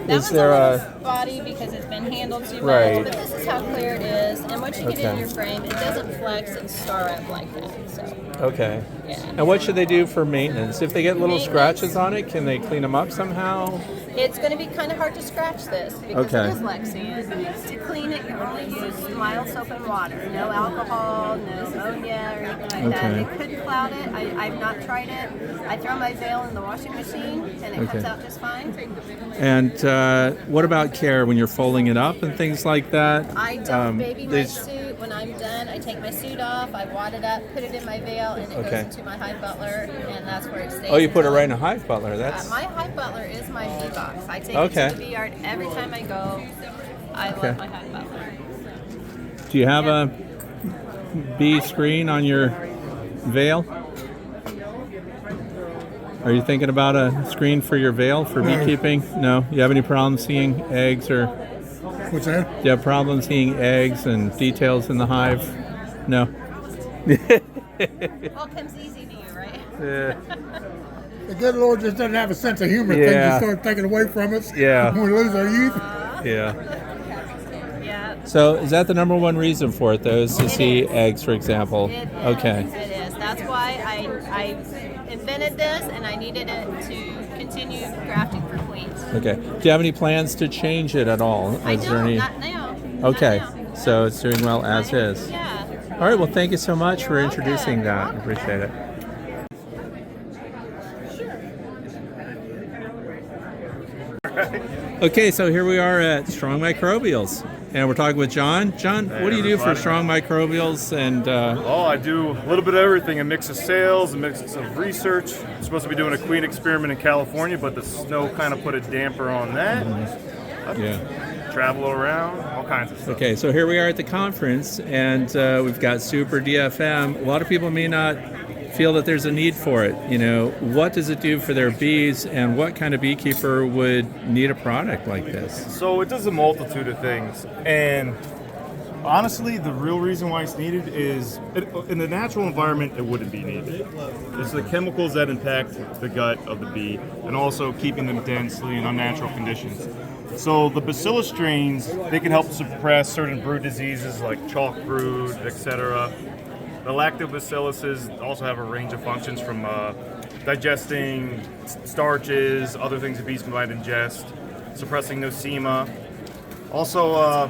[SPEAKER 10] That
[SPEAKER 1] Is
[SPEAKER 10] one's
[SPEAKER 1] there
[SPEAKER 10] a
[SPEAKER 1] a
[SPEAKER 10] little spotty because it's been handled too
[SPEAKER 1] Right.
[SPEAKER 10] much, but this is how clear it is. And once you get
[SPEAKER 1] Okay.
[SPEAKER 10] in your frame, it doesn't flex and star up like that. So
[SPEAKER 1] okay?
[SPEAKER 10] yeah.
[SPEAKER 1] And what should they do for maintenance? If they get little
[SPEAKER 10] Maintenance.
[SPEAKER 1] scratches on it, can they clean them up somehow?
[SPEAKER 10] It's going to be kind of hard to scratch this because
[SPEAKER 1] Okay.
[SPEAKER 10] it is Lexan. To clean it, you only use mild soap and water. No alcohol, no ammonia or anything like that.
[SPEAKER 1] Okay.
[SPEAKER 10] It could cloud it. I've not tried it. I throw my veil in the washing machine and it comes
[SPEAKER 1] Okay.
[SPEAKER 10] out just fine.
[SPEAKER 1] And what about care when you're folding it up and things like that?
[SPEAKER 10] I don't baby my
[SPEAKER 1] these-
[SPEAKER 10] suit. When I'm done, I take my suit off, I wad it up, put it in my veil, and it
[SPEAKER 1] Okay.
[SPEAKER 10] goes into my Hive Butler, and that's where it stays.
[SPEAKER 1] Oh, you put it
[SPEAKER 10] until-
[SPEAKER 1] right in a hive butler. That's
[SPEAKER 10] My Hive Butler is my bee box. I take
[SPEAKER 1] Okay.
[SPEAKER 10] it to the bee yard every time I go. I
[SPEAKER 1] Okay.
[SPEAKER 10] love my Hive Butler.
[SPEAKER 1] Do you have a bee screen on your veil? Are you thinking about a screen for your veil for beekeeping? No. You have any problems seeing eggs or?
[SPEAKER 11] What's that?
[SPEAKER 1] Do you have problems seeing eggs and details in the hive? No.
[SPEAKER 10] All comes easy to you, right?
[SPEAKER 1] Yeah.
[SPEAKER 11] The good Lord just doesn't have a sense of humor.
[SPEAKER 1] Yeah.
[SPEAKER 11] Things just start taking away from us.
[SPEAKER 1] Yeah.
[SPEAKER 11] When we lose our youth.
[SPEAKER 1] Yeah.
[SPEAKER 10] Yeah.
[SPEAKER 1] So is that the number one reason for it, though, is to see
[SPEAKER 10] is.
[SPEAKER 1] eggs, for example?
[SPEAKER 10] It is.
[SPEAKER 1] Okay.
[SPEAKER 10] It is. That's why I invented this, and I needed it to continue grafting for queens.
[SPEAKER 1] Okay. Do you have any plans to change it at all?
[SPEAKER 10] I
[SPEAKER 1] Is there
[SPEAKER 10] don't.
[SPEAKER 1] any?
[SPEAKER 10] Not now.
[SPEAKER 1] Okay.
[SPEAKER 10] Not now.
[SPEAKER 1] So it's doing well as is.
[SPEAKER 10] Yeah.
[SPEAKER 1] All right. Well, thank you so much for
[SPEAKER 10] You're
[SPEAKER 1] introducing
[SPEAKER 10] welcome.
[SPEAKER 1] that. Appreciate it. Okay, so here we are at Strong Microbials, and we're talking with John. John, what do you do for
[SPEAKER 12] everybody.
[SPEAKER 1] Strong Microbials? And
[SPEAKER 12] Oh, I do a little bit of everything, a mix of sales, a mix of research. I'm supposed to be doing a queen experiment in California, but the snow kind of put a damper on that.
[SPEAKER 1] yeah.
[SPEAKER 12] Travel around, all kinds of stuff.
[SPEAKER 1] Okay, so here we are at the conference, and we've got Super DFM. A lot of people may not feel that there's a need for it, what does it do for their bees, and what kind of beekeeper would need a product like this?
[SPEAKER 12] So it does a multitude of things, and honestly, the real reason why it's needed is in the natural environment, it wouldn't be needed. It's the chemicals that impact the gut of the bee, and also keeping them densely in unnatural conditions. So the bacillus strains, they can help suppress certain brood diseases like chalk brood, etc. The lactobacilluses also have a range of functions from digesting starches, other things that bees might ingest, suppressing nosema. Also,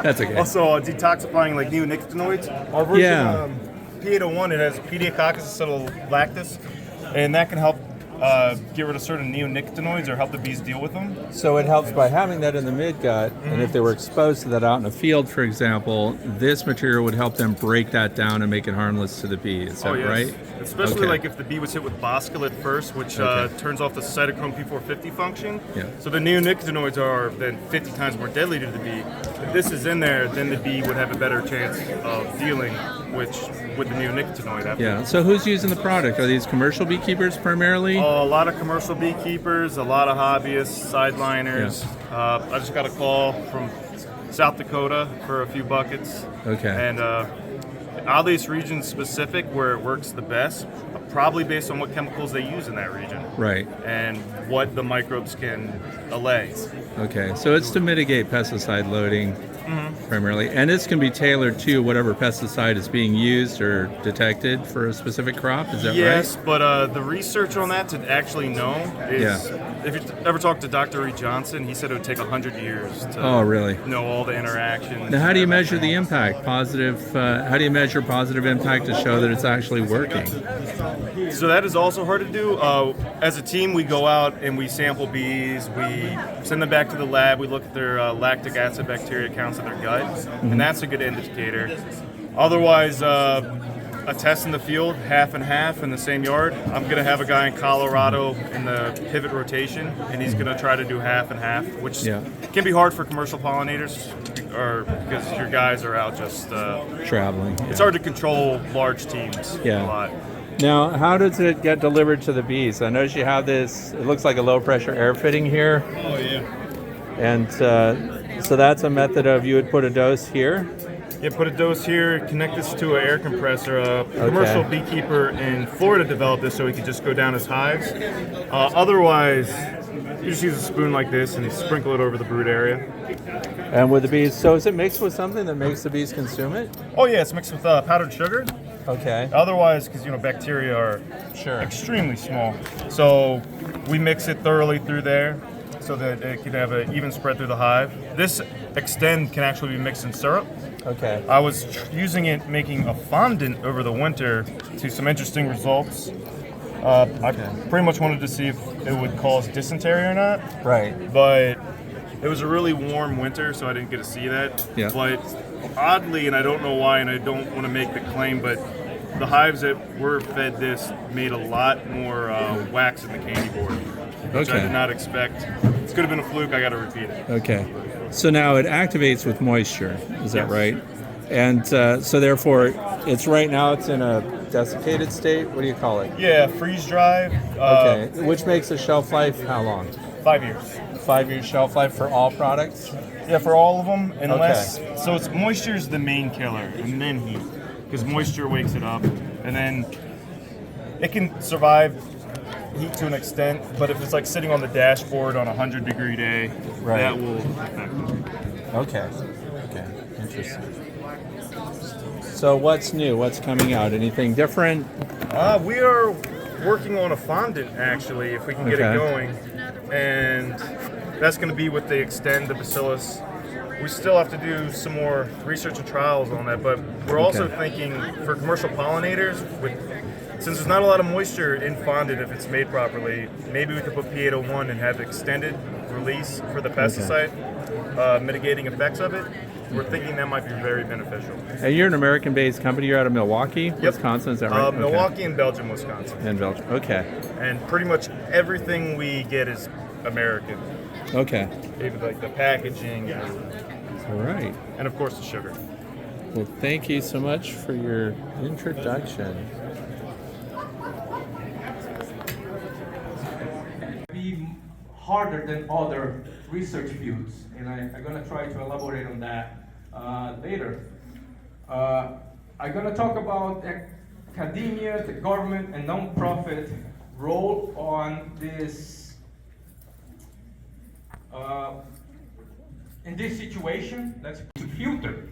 [SPEAKER 1] That's okay.
[SPEAKER 12] Also, detoxifying like neonicotinoids. Our version, P801, it has Pediococcus acetylactis, and that can help get rid of certain neonicotinoids or help the bees deal with them.
[SPEAKER 1] So it helps by having that in the midgut, and if they were exposed to that out in a field, for example, this material would help them break that down and make it harmless to the bee. Is that right?
[SPEAKER 12] Especially
[SPEAKER 1] Okay.
[SPEAKER 12] like if the bee was hit with boscil at first, which turns off the cytochrome P450 function.
[SPEAKER 1] Yeah.
[SPEAKER 12] So the neonicotinoids are then 50 times more deadly to the bee. If this is in there, then the bee would have a better chance of dealing with the neonicotinoid.
[SPEAKER 1] Yeah. So who's using the product? Are these commercial beekeepers primarily?
[SPEAKER 12] A lot of commercial beekeepers, a lot of hobbyists, sideliners. I just got a call from South Dakota for a few buckets.
[SPEAKER 1] Okay.
[SPEAKER 12] And oddly, it's region specific where it works the best, probably based on what chemicals they use in that region.
[SPEAKER 1] Right.
[SPEAKER 12] And what the microbes can allay.
[SPEAKER 1] Okay. So it's to mitigate pesticide loading primarily, and this can be tailored to whatever pesticide is being used or detected for a specific crop. Is that
[SPEAKER 12] Yes,
[SPEAKER 1] right?
[SPEAKER 12] but the research on that to actually know is,
[SPEAKER 1] Yeah.
[SPEAKER 12] if you ever talk to Dr. Reed Johnson, he said it would take 100 years to
[SPEAKER 1] Oh, really?
[SPEAKER 12] know all the interactions.
[SPEAKER 1] Now, how do you measure the impact? How do you measure positive impact to show that it's actually working?
[SPEAKER 12] So that is also hard to do. As a team, we go out and we sample bees. We send them back to the lab. We look at their lactic acid bacteria counts in their gut, and that's a good indicator. Otherwise, a test in the field, half and half in the same yard. I'm going to have a guy in Colorado in the pivot rotation, and he's going to try to do half and half, which can be hard for commercial pollinators, or because your guys are out just
[SPEAKER 1] Traveling.
[SPEAKER 12] It's hard to control large teams a lot.
[SPEAKER 1] Now, how does it get delivered to the bees? I notice you have this, it looks like a low pressure air fitting here.
[SPEAKER 12] Oh, yeah.
[SPEAKER 1] And so that's a method of, you would put a dose here.
[SPEAKER 12] Yeah, put a dose here, connect this to an air compressor. A commercial beekeeper in Florida developed this so he could just go down his hives. Otherwise, you just use a spoon like this and you sprinkle it over the brood area.
[SPEAKER 1] And with the bees, so is it mixed with something that makes the bees consume it?
[SPEAKER 12] Oh yeah, it's mixed with powdered sugar.
[SPEAKER 1] Okay.
[SPEAKER 12] Otherwise, because bacteria are extremely small, so we mix it thoroughly through there so that it can have an even spread through the hive. This Extend can actually be mixed in syrup.
[SPEAKER 1] Okay.
[SPEAKER 12] I was using it making a fondant over the winter to some interesting results. I pretty much wanted to see if it would cause dysentery or not.
[SPEAKER 1] Right.
[SPEAKER 12] But it was a really warm winter, so I didn't get to see that.
[SPEAKER 1] Yeah.
[SPEAKER 12] But oddly, and I don't know why, and I don't want to make the claim, but the hives that were fed this made a lot more wax in the candy board, which I did not expect. This could have been a fluke. I got to repeat it.
[SPEAKER 1] Okay. So now it activates with moisture. Is that right? And so therefore, it's right now it's in a desiccated state. What do you call it?
[SPEAKER 12] Yeah, freeze dried.
[SPEAKER 1] Okay. Which makes a shelf life how long?
[SPEAKER 12] 5 years.
[SPEAKER 1] 5 year shelf life for all products?
[SPEAKER 12] Yeah, for all of them, unless so. It's moisture is the main killer, and then heat, because moisture wakes it up, and then it can survive heat to an extent. But if it's like sitting on the dashboard on a 100-degree day, that will affect it.
[SPEAKER 1] Okay. Okay. Interesting. So what's new? What's coming out? Anything different?
[SPEAKER 12] We are working on a fondant actually, if we can get it going, and that's going to be with the Extend, the Bacillus. We still have to do some more research and trials on that, but we're also thinking for commercial pollinators, since there's not a lot of moisture in fondant if it's made properly, maybe we could put P801 and have extended release for the pesticide mitigating effects of it. We're thinking that might be very beneficial.
[SPEAKER 1] And you're an American-based company. You're out of Milwaukee, Wisconsin. Is that right?
[SPEAKER 12] Milwaukee and Belgium, Wisconsin.
[SPEAKER 1] And Belgium. Okay.
[SPEAKER 12] And pretty much everything we get is American.
[SPEAKER 1] Okay.
[SPEAKER 12] Even like the packaging.
[SPEAKER 1] All right.
[SPEAKER 12] And of course the sugar.
[SPEAKER 1] Well, thank you so much for your introduction.
[SPEAKER 13] Be harder than other research fields, and I'm going to try to elaborate on that later. I'm going to talk about academia, the government, and non-profit role on this in this situation. Let's filter,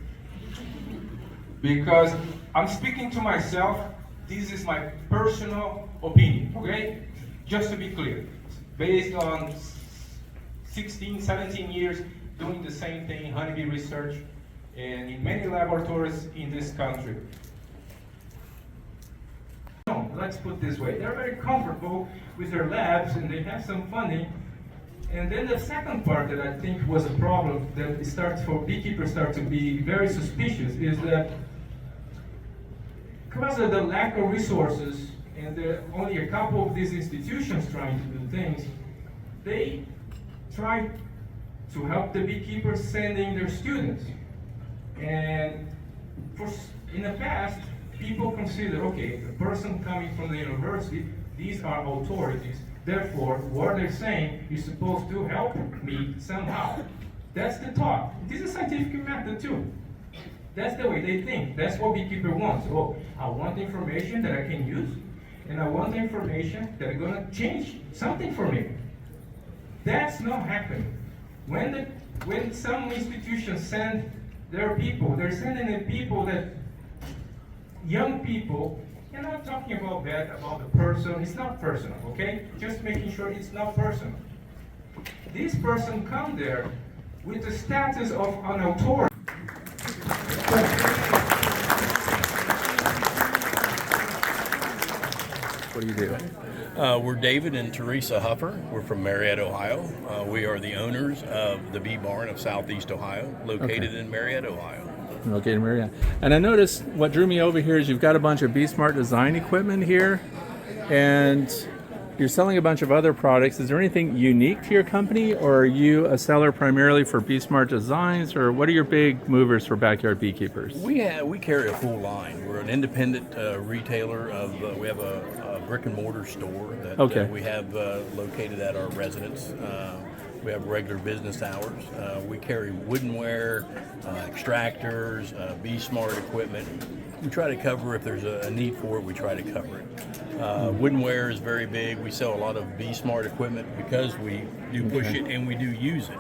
[SPEAKER 13] because I'm speaking to myself. This is my personal opinion, okay? Just to be clear, based on 16, 17 years doing the same thing, honeybee research, and in many laboratories in this country. No, let's put it this way, they're very comfortable with their labs and they have some funding. And then the second part that I think was a problem that starts for beekeepers start to be very suspicious is that because of the lack of resources and there are only a couple of these institutions trying to do things, they try to help the beekeepers sending their students. And in the past, people consider, okay, the person coming from the university, these are authorities, therefore what they're saying is supposed to help me somehow. That's the thought. This is a scientific method too. That's the way they think. That's what beekeeper wants. Oh, I want information that I can use, and I want information that is gonna change something for me. That's not happening. When some institutions send their people, they're sending in people that, young people, you're not talking about that, about the person, it's not personal, okay? Just making sure it's not personal. This person come there with the status of an authority.
[SPEAKER 1] What do you do?
[SPEAKER 14] We're David and Teresa Huffer. We're from Marietta, Ohio. We are the owners of the Bee Barn of Southeast Ohio, located in Marietta, Ohio.
[SPEAKER 1] Okay, Maria. And I noticed what drew me over here is you've got a bunch of BeeSmart design equipment here, and you're selling a bunch of other products. Is there anything unique to your company, or are you a seller primarily for BeeSmart designs, or what are your big movers for backyard beekeepers?
[SPEAKER 14] We carry a full line. We're an independent retailer of. We have a brick and mortar store that we have located at our residence. We have regular business hours. We carry woodenware, extractors, BeeSmart equipment. We try to cover, if there's a need for it, we try to cover it. Woodenware is very big. We sell a lot of BeeSmart equipment because we do push it and we do use it.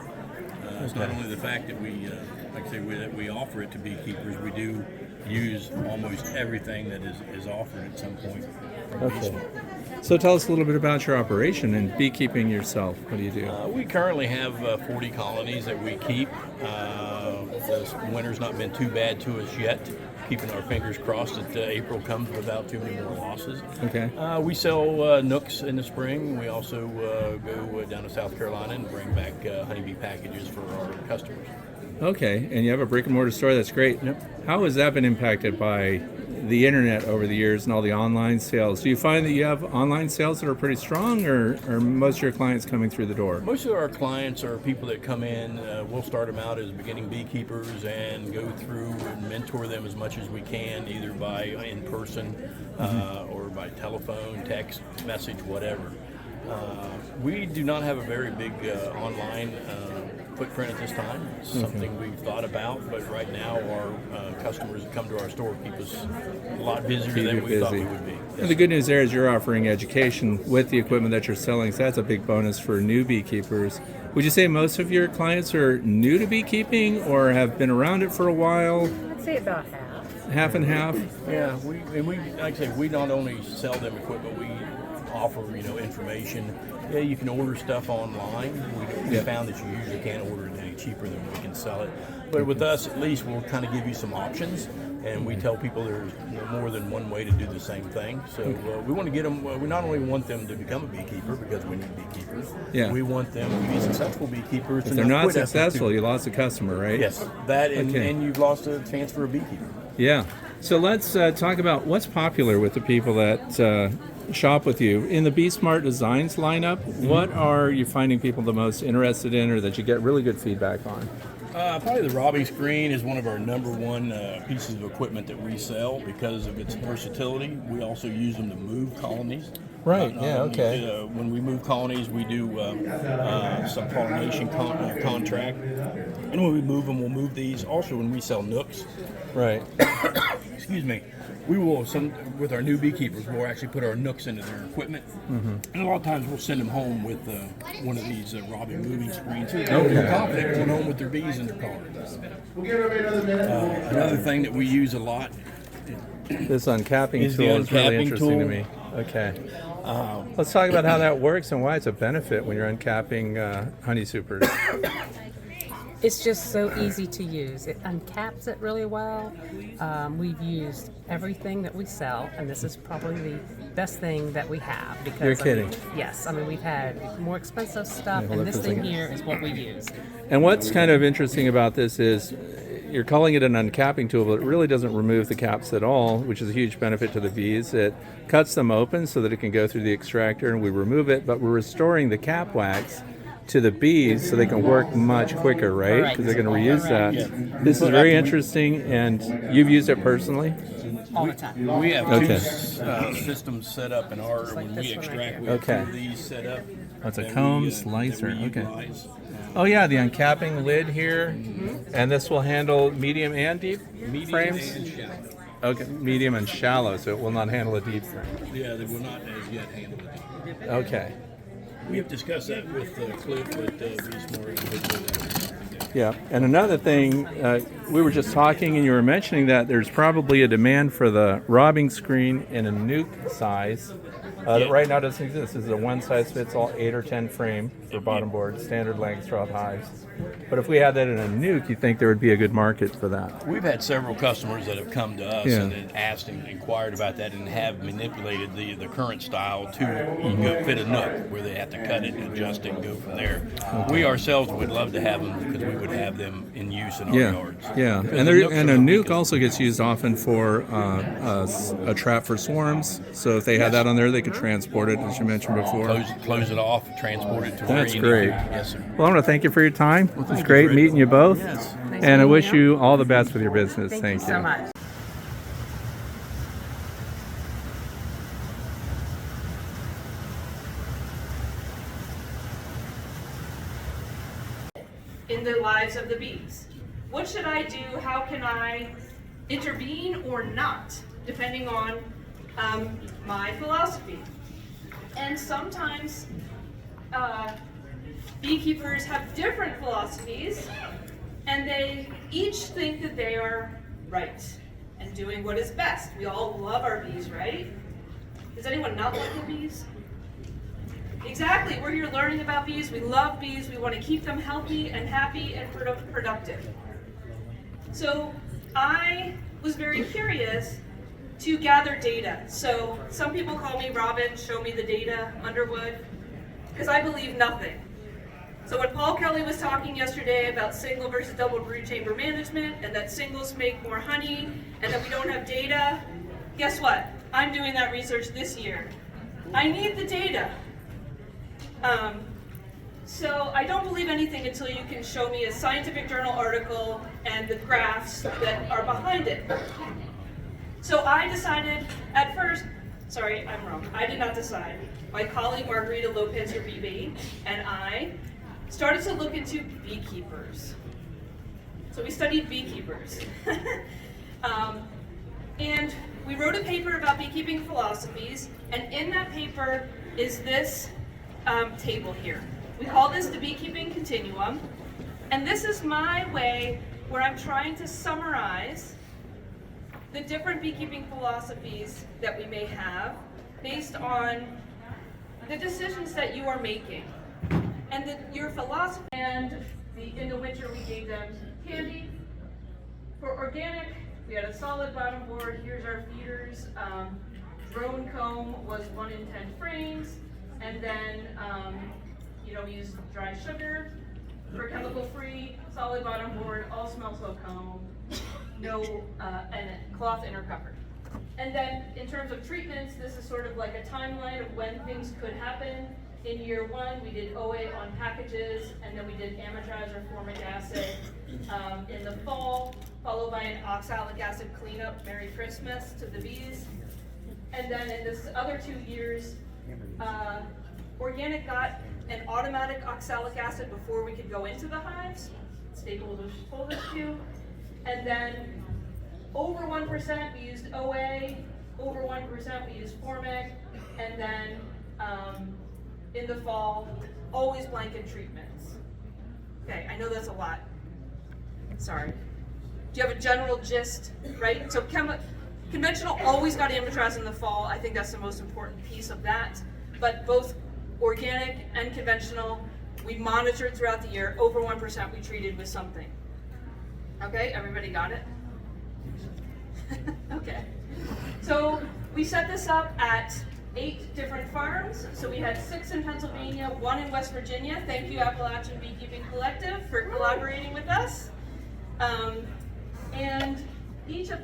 [SPEAKER 14] It's not only the fact that we, like I say, we offer it to beekeepers, we do use almost everything that is offered at some point from BeeSmart.
[SPEAKER 1] So tell us a little bit about your operation and beekeeping yourself. What do you do?
[SPEAKER 14] We currently have 40 colonies that we keep. The winter's not been too bad to us yet. Keeping our fingers crossed that April comes without too many more losses.
[SPEAKER 1] Okay.
[SPEAKER 14] We sell nooks in the spring. We also go down to South Carolina and bring back honeybee packages for our customers.
[SPEAKER 1] Okay, and you have a brick and mortar store. That's great.
[SPEAKER 14] Yep.
[SPEAKER 1] How has that been impacted by the internet over the years and all the online sales? Do you find that you have online sales that are pretty strong, or are most of your clients coming through the door?
[SPEAKER 14] Most of our clients are people that come in. We'll start them out as beginning beekeepers and go through and mentor them as much as we can, either by in person or by telephone, text, message, whatever. We do not have a very big online footprint at this time. It's something we've thought about, but right now our customers that come to our store keep us a lot busier than we thought we would be.
[SPEAKER 1] And the good news there is you're offering education with the equipment that you're selling, so that's a big bonus for new beekeepers. Would you say most of your clients are new to beekeeping or have been around it for a while?
[SPEAKER 15] I'd say about half.
[SPEAKER 1] Half and half?
[SPEAKER 14] Yeah, we like I say, we not only sell them equipment, we offer information. Yeah, you can order stuff online. We found that you usually can't order it any cheaper than we can sell it. But with us, at least, we'll kind of give you some options, and we tell people there's more than one way to do the same thing. So we want to get them. We not only want them to become a beekeeper because we need beekeepers.
[SPEAKER 1] Yeah.
[SPEAKER 14] We want them to be successful beekeepers.
[SPEAKER 1] If they're not successful, you lost a customer, right?
[SPEAKER 14] Yes, that and you've lost a chance for a beekeeper.
[SPEAKER 1] Yeah. So let's talk about what's popular with the people that shop with you. In the BeeSmart Designs lineup, what are you finding people the most interested in or that you get really good feedback on?
[SPEAKER 14] Probably the robbing screen is one of our number one pieces of equipment that we sell because of its versatility. We also use them to move colonies.
[SPEAKER 1] Right, yeah, okay.
[SPEAKER 14] When we move colonies, we do some pollination contract. And when we move them, we'll move these. Also, when we sell nooks,
[SPEAKER 1] right.
[SPEAKER 14] Excuse me. We will, with our new beekeepers, we'll actually put our nooks into their equipment. And a lot of times we'll send them home with one of these robbing moving screens. So they're confident going home with their bees in their car. Another thing that we use a lot
[SPEAKER 1] This uncapping
[SPEAKER 14] is
[SPEAKER 1] tool
[SPEAKER 14] the
[SPEAKER 1] is really
[SPEAKER 14] uncapping
[SPEAKER 1] interesting
[SPEAKER 14] tool.
[SPEAKER 1] to me. Okay. Let's talk about how that works and why it's a benefit when you're uncapping honey supers.
[SPEAKER 15] It's just so easy to use. It uncaps it really well. We've used everything that we sell, and this is probably the best thing that we have. Because
[SPEAKER 1] You're kidding.
[SPEAKER 15] Yes, I mean we've had more expensive stuff,
[SPEAKER 1] Yeah,
[SPEAKER 15] and
[SPEAKER 1] well,
[SPEAKER 15] this
[SPEAKER 1] that's
[SPEAKER 15] thing
[SPEAKER 1] a-
[SPEAKER 15] here is what we use.
[SPEAKER 1] And what's kind of interesting about this is you're calling it an uncapping tool, but it really doesn't remove the caps at all, which is a huge benefit to the bees. It cuts them open so that it can go through the extractor, and we remove it, but we're restoring the cap wax to the bees so they can work much quicker, right? Because they're going to reuse that.
[SPEAKER 14] Yeah.
[SPEAKER 1] This is very interesting, and you've used it personally?
[SPEAKER 15] All the time.
[SPEAKER 14] We have
[SPEAKER 1] Okay.
[SPEAKER 14] two systems set up in our, when we extract, we have
[SPEAKER 1] Okay.
[SPEAKER 14] two of these set up.
[SPEAKER 1] That's a
[SPEAKER 14] that
[SPEAKER 1] comb
[SPEAKER 14] we,
[SPEAKER 1] slicer,
[SPEAKER 14] that we
[SPEAKER 1] okay.
[SPEAKER 14] utilize.
[SPEAKER 1] Oh yeah, the uncapping lid here, and this will handle medium and deep frames?
[SPEAKER 14] and shallow.
[SPEAKER 1] Okay, medium and shallow, so it will not handle a deep frame.
[SPEAKER 14] Yeah, they will not as yet handle it.
[SPEAKER 1] Okay.
[SPEAKER 14] We have discussed that with Cliff at Beesmore.
[SPEAKER 1] Yeah, and another thing, we were just talking and you were mentioning that there's probably a demand for the robbing screen in a nuke size that right now doesn't exist. This is a one-size-fits-all 8 or 10 frame for bottom board, standard Langstroth hives. But if we had that in a nuke, you think there would be a good market for that?
[SPEAKER 14] We've had several customers that have come to us
[SPEAKER 1] Yeah.
[SPEAKER 14] and then asked and inquired about that and have manipulated the current style to fit a nook where they have to cut it and adjust it and go from there. We ourselves would love to have them because we would have them in use in our yards.
[SPEAKER 1] Yeah,
[SPEAKER 14] Because
[SPEAKER 1] and
[SPEAKER 14] the nooks
[SPEAKER 1] and
[SPEAKER 14] are
[SPEAKER 1] a
[SPEAKER 14] the
[SPEAKER 1] nuke
[SPEAKER 14] weakest.
[SPEAKER 1] also gets used often for a trap for swarms. So if they had that on there, they could transport it, as you mentioned before.
[SPEAKER 14] Close it off, transport it to where
[SPEAKER 1] That's
[SPEAKER 14] you
[SPEAKER 1] great.
[SPEAKER 14] need to. Yes, sir.
[SPEAKER 1] Well, I want to thank you for your time. It was
[SPEAKER 14] thank you
[SPEAKER 1] great
[SPEAKER 14] for it.
[SPEAKER 1] meeting you both.
[SPEAKER 14] Yes. Nice
[SPEAKER 1] And I
[SPEAKER 15] meeting
[SPEAKER 1] wish
[SPEAKER 15] you.
[SPEAKER 1] you all the best with your business.
[SPEAKER 15] Thank you so much.
[SPEAKER 16] In the lives of the bees. What should I do? How can I intervene or not, depending on my philosophy? And sometimes beekeepers have different philosophies, and they each think that they are right and doing what is best. We all love our bees, right? Does anyone not love the bees? Exactly, we're here learning about bees, we love bees, we want to keep them healthy and happy and productive. So I was very curious to gather data. So some people call me Robin, show me the data, Underwood, because I believe nothing. So when Paul Kelly was talking yesterday about single versus double brood chamber management and that singles make more honey and that we don't have data, guess what? I'm doing that research this year. I need the data. So I don't believe anything until you can show me a scientific journal article and the graphs that are behind it. So I decided at first, sorry, I'm wrong. I did not decide. My colleague Margarita Lopez, your BB, and I started to look into beekeepers. So we studied beekeepers. And we wrote a paper about beekeeping philosophies, and in that paper is this table here. We call this the beekeeping continuum, and this is my way where I'm trying to summarize the different beekeeping philosophies that we may have based on the decisions that you are making and your philosophy. And in the winter we gave them candy. For organic, we had a solid bottom board. Here's our feeders. Drone comb was 1 in 10 frames, and then we used dry sugar. For chemical free, solid bottom board, all smell so comb, no and cloth inner cover. And then in terms of treatments, this is sort of like a timeline of when things could happen. in year one, we did OA on packages, and then we did amortize or formic acid in the fall, followed by an oxalic acid cleanup. Merry Christmas to the bees. And then in this other 2 years, organic got an automatic oxalic acid before we could go into the hives. Stakeholders told us to. And then over 1% we used OA, over 1% we used formic, and then in the fall, always blanket treatments. Okay, I know that's a lot. Sorry. Do you have a general gist, right? So conventional always got amitraz in the fall. I think that's the most important piece of that. But both organic and conventional, we monitored throughout the year. Over 1% we treated with something. Okay, everybody got it? Okay. So we set this up at 8 different farms. So we had 6 in Pennsylvania, 1 in West Virginia. Thank you, Appalachian Beekeeping Collective, for collaborating with us. And each of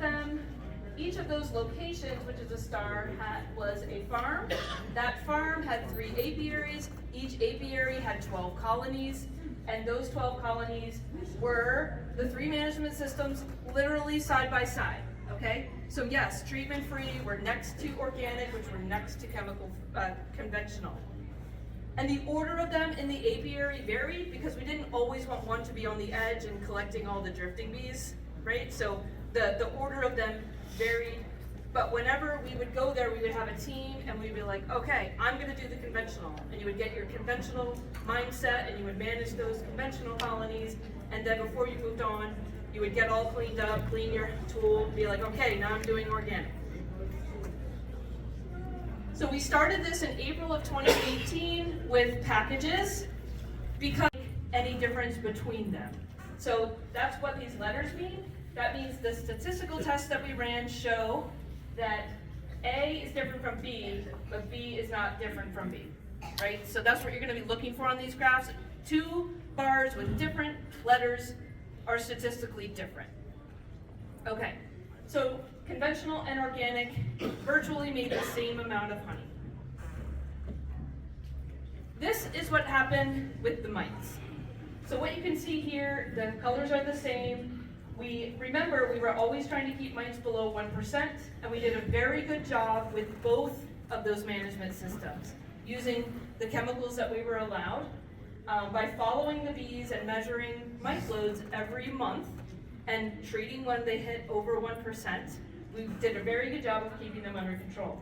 [SPEAKER 16] those locations, which is a star, was a farm. That farm had 3 apiaries. Each apiary had 12 colonies. And those 12 colonies were the 3 management systems literally side by side. Okay, so yes, treatment-free, we're next to organic, which we're next to conventional. And the order of them in the apiary varied because we didn't always want one to be on the edge and collecting all the drifting bees, right? So the order of them varied, but whenever we would go there, we would have a team and we'd be like, okay, I'm gonna do the conventional. And you would get your conventional mindset and you would manage those conventional colonies, and then before you moved on, you would get all cleaned up, clean your tool, be like, okay, now I'm doing organic. So we started this in April of 2018 with packages because any difference between them. So that's what these letters mean. That means the statistical tests that we ran show that A is different from B, but B is not different from B, right? So that's what you're gonna be looking for on these graphs. 2 bars with different letters are statistically different. Okay, so conventional and organic virtually made the same amount of honey. This is what happened with the mites. So what you can see here, the colors are the same. Remember, we were always trying to keep mites below 1%, and we did a very good job with both of those management systems, using the chemicals that we were allowed. By following the bees and measuring mite loads every month and treating when they hit over 1%, we did a very good job of keeping them under control.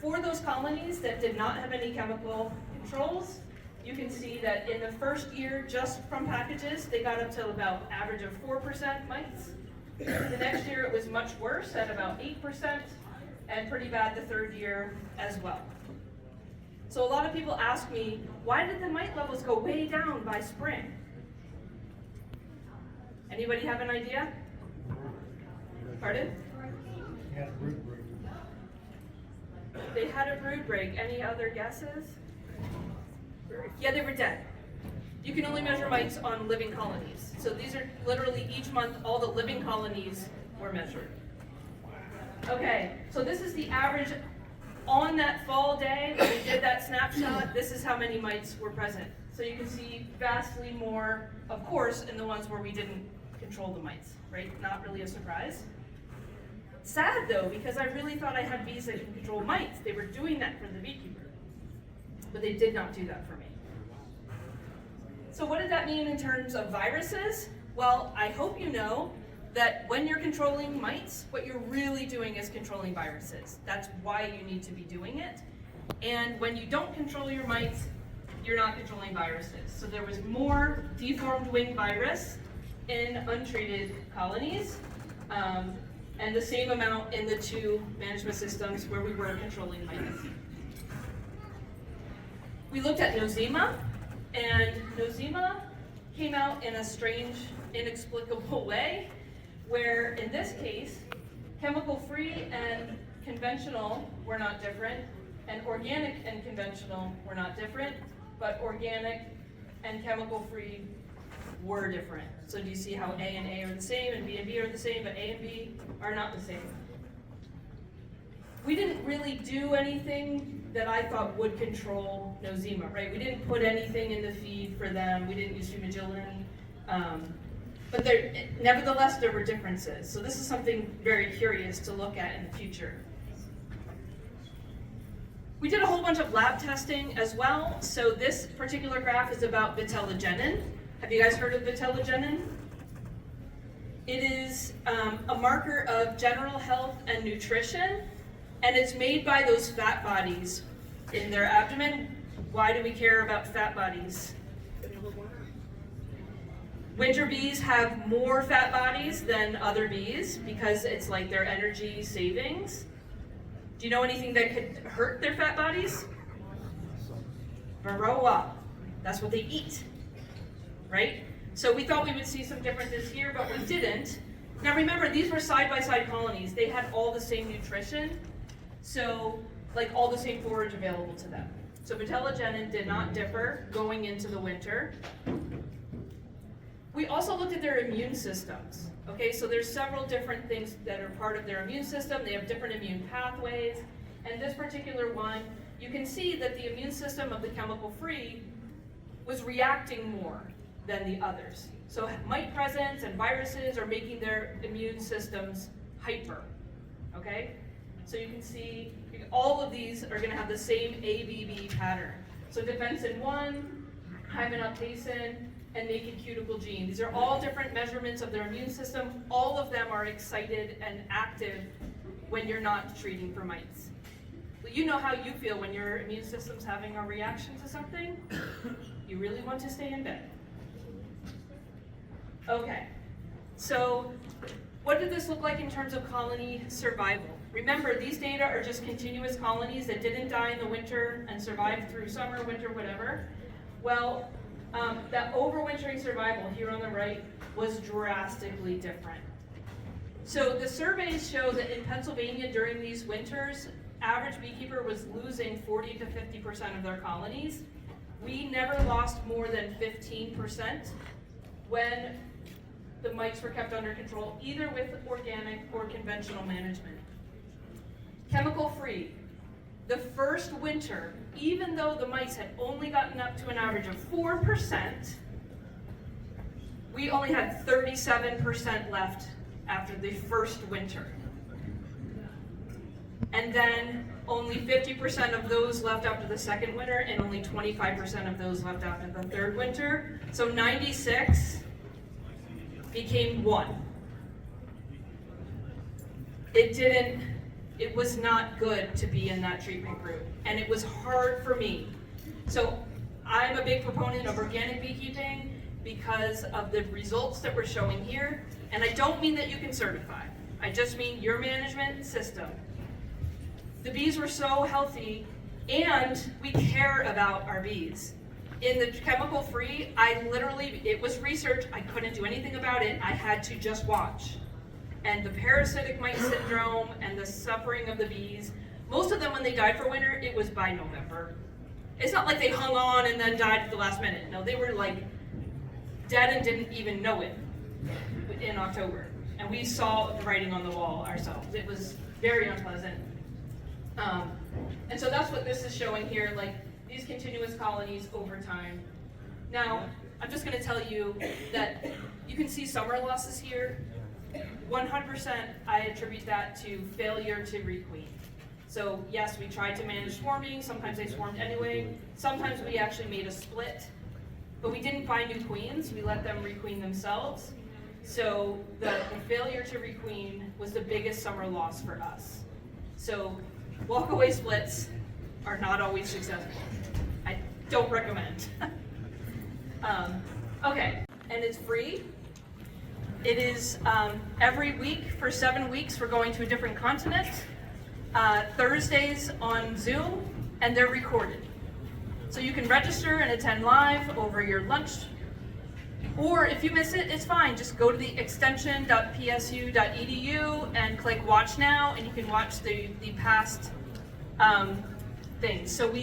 [SPEAKER 16] For those colonies that did not have any chemical controls, you can see that in the first year, just from packages, they got up to about average of 4% mites. The next year it was much worse at about 8%, and pretty bad the third year as well. So a lot of people ask me, why did the mite levels go way down by spring? Anybody have an idea? Pardon? They had a brood break. Any other guesses? Yeah, they were dead. You can only measure mites on living colonies. So these are literally each month, all the living colonies were measured. Okay, so this is the average on that fall day when we did that snapshot. This is how many mites were present. So you can see vastly more, of course, in the ones where we didn't control the mites, right? Not really a surprise. Sad though, because I really thought I had bees that could control mites. They were doing that for the beekeeper, but they did not do that for me. So what did that mean in terms of viruses? Well, I hope you know that when you're controlling mites, what you're really doing is controlling viruses. That's why you need to be doing it. And when you don't control your mites, you're not controlling viruses. So there was more deformed wing virus in untreated colonies, and the same amount in the 2 management systems where we were controlling mites. We looked at Nosema, and Nosema came out in a strange, inexplicable way, where in this case, chemical-free and conventional were not different, and organic and conventional were not different, but organic and chemical-free were different. So do you see how A and A are the same and B are the same, but A and B are not the same? we didn't really do anything that I thought would control nosema, right? We didn't put anything in the feed for them. We didn't use fumigillin. But nevertheless, there were differences. So this is something very curious to look at in the future. We did a whole bunch of lab testing as well. So this particular graph is about vitellogenin. Have you guys heard of vitellogenin? It is a marker of general health and nutrition, and it's made by those fat bodies in their abdomen. Why do we care about fat bodies? Winter bees have more fat bodies than other bees because it's like their energy savings. Do you know anything that could hurt their fat bodies? Varroa. That's what they eat, right? So we thought we would see some differences here, but we didn't. Now remember, these were side-by-side colonies. They had all the same nutrition, so like all the same forage available to them. So vitellogenin did not differ going into the winter. We also looked at their immune systems. Okay, so there's several different things that are part of their immune system. They have different immune pathways. And this particular one, you can see that the immune system of the chemical-free was reacting more than the others. So mite presence and viruses are making their immune systems hyper. Okay, so you can see all of these are going to have the same ABB pattern. So defensin 1, hymenoptacin, and naked cuticle gene. These are all different measurements of their immune system. All of them are excited and active when you're not treating for mites. Well, you know how you feel when your immune system's having a reaction to something. You really want to stay in bed. Okay, so what did this look like in terms of colony survival? Remember, these data are just continuous colonies that didn't die in the winter and survived through summer, winter, whatever. Well, that overwintering survival here on the right was drastically different. So the surveys show that in Pennsylvania during these winters, average beekeeper was losing 40 to 50% of their colonies. We never lost more than 15% when the mites were kept under control, either with organic or conventional management. Chemical-free. The first winter, even though the mice had only gotten up to an average of 4%, we only had 37% left after the first winter. And then only 50% of those left after the second winter, and only 25% of those left after the third winter. So 96 became 1. It was not good to be in that treatment group, and it was hard for me. So I'm a big proponent of organic beekeeping because of the results that we're showing here, and I don't mean that you can certify. I just mean your management system. The bees were so healthy, and we care about our bees. In the chemical-free, it was research, I couldn't do anything about it, I had to just watch. And the parasitic mite syndrome and the suffering of the bees, most of them when they died for winter, it was by November. It's not like they hung on and then died at the last minute. No, they were like dead and didn't even know it in October. And we saw the writing on the wall ourselves. It was very unpleasant. And so that's what this is showing here, like these continuous colonies over time. Now, I'm just gonna tell you that you can see summer losses here. 100% I attribute that to failure to requeen. So yes, we tried to manage swarming, sometimes they swarmed anyway, sometimes we actually made a split, but we didn't find new queens, we let them requeen themselves. So the failure to requeen was the biggest summer loss for us. So walk-away splits are not always successful. I don't recommend. Okay, and it's free. It is every week for 7 weeks. We're going to a different continent. Thursdays on Zoom, and they're recorded. So you can register and attend live over your lunch. Or if you miss it, it's fine. Just go to the extension.psu.edu and click Watch Now, and you can watch the past things. So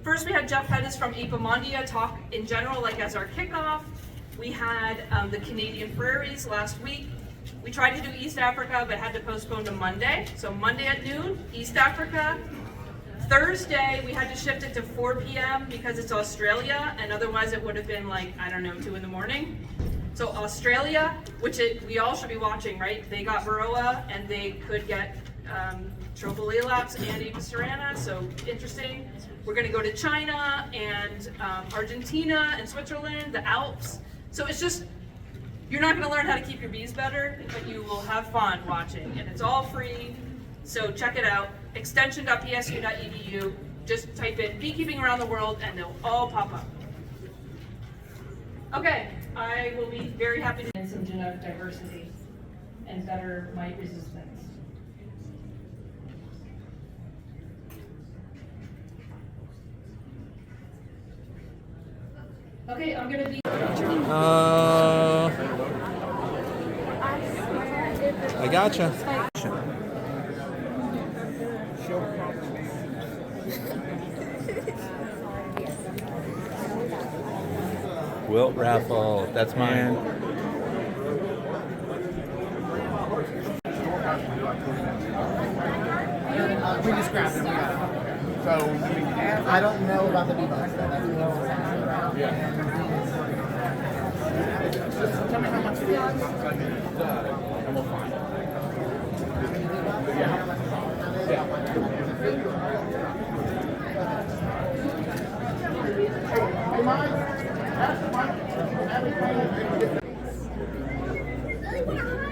[SPEAKER 16] first we had Jeff Pettis from Apimondia talk in general, like as our kickoff. We had the Canadian prairies last week. We tried to do East Africa, but had to postpone to Monday. So Monday at noon, East Africa. Thursday, we had to shift it to 4 p.m. because it's Australia, and otherwise it would have been like, I don't know, 2 in the morning. So Australia, we all should be watching, right? They got Varroa, and they could get Tropholeolaps and Apis cerana, so interesting. We're gonna go to China and Argentina and Switzerland, the Alps. So it's just, you're not gonna learn how to keep your bees better, but you will have fun watching, and it's all free. So check it out, extension.psu.edu. Just type in beekeeping around the world and they'll all pop up. Okay, I will be very happy to
[SPEAKER 17] and some genetic diversity and better mite resistance. Okay, I'm gonna be.
[SPEAKER 1] I gotcha. Wilt raffle. That's mine.
[SPEAKER 18] We just grabbed them. So I don't know about the debugs. Tell me how much it is. And we'll find it.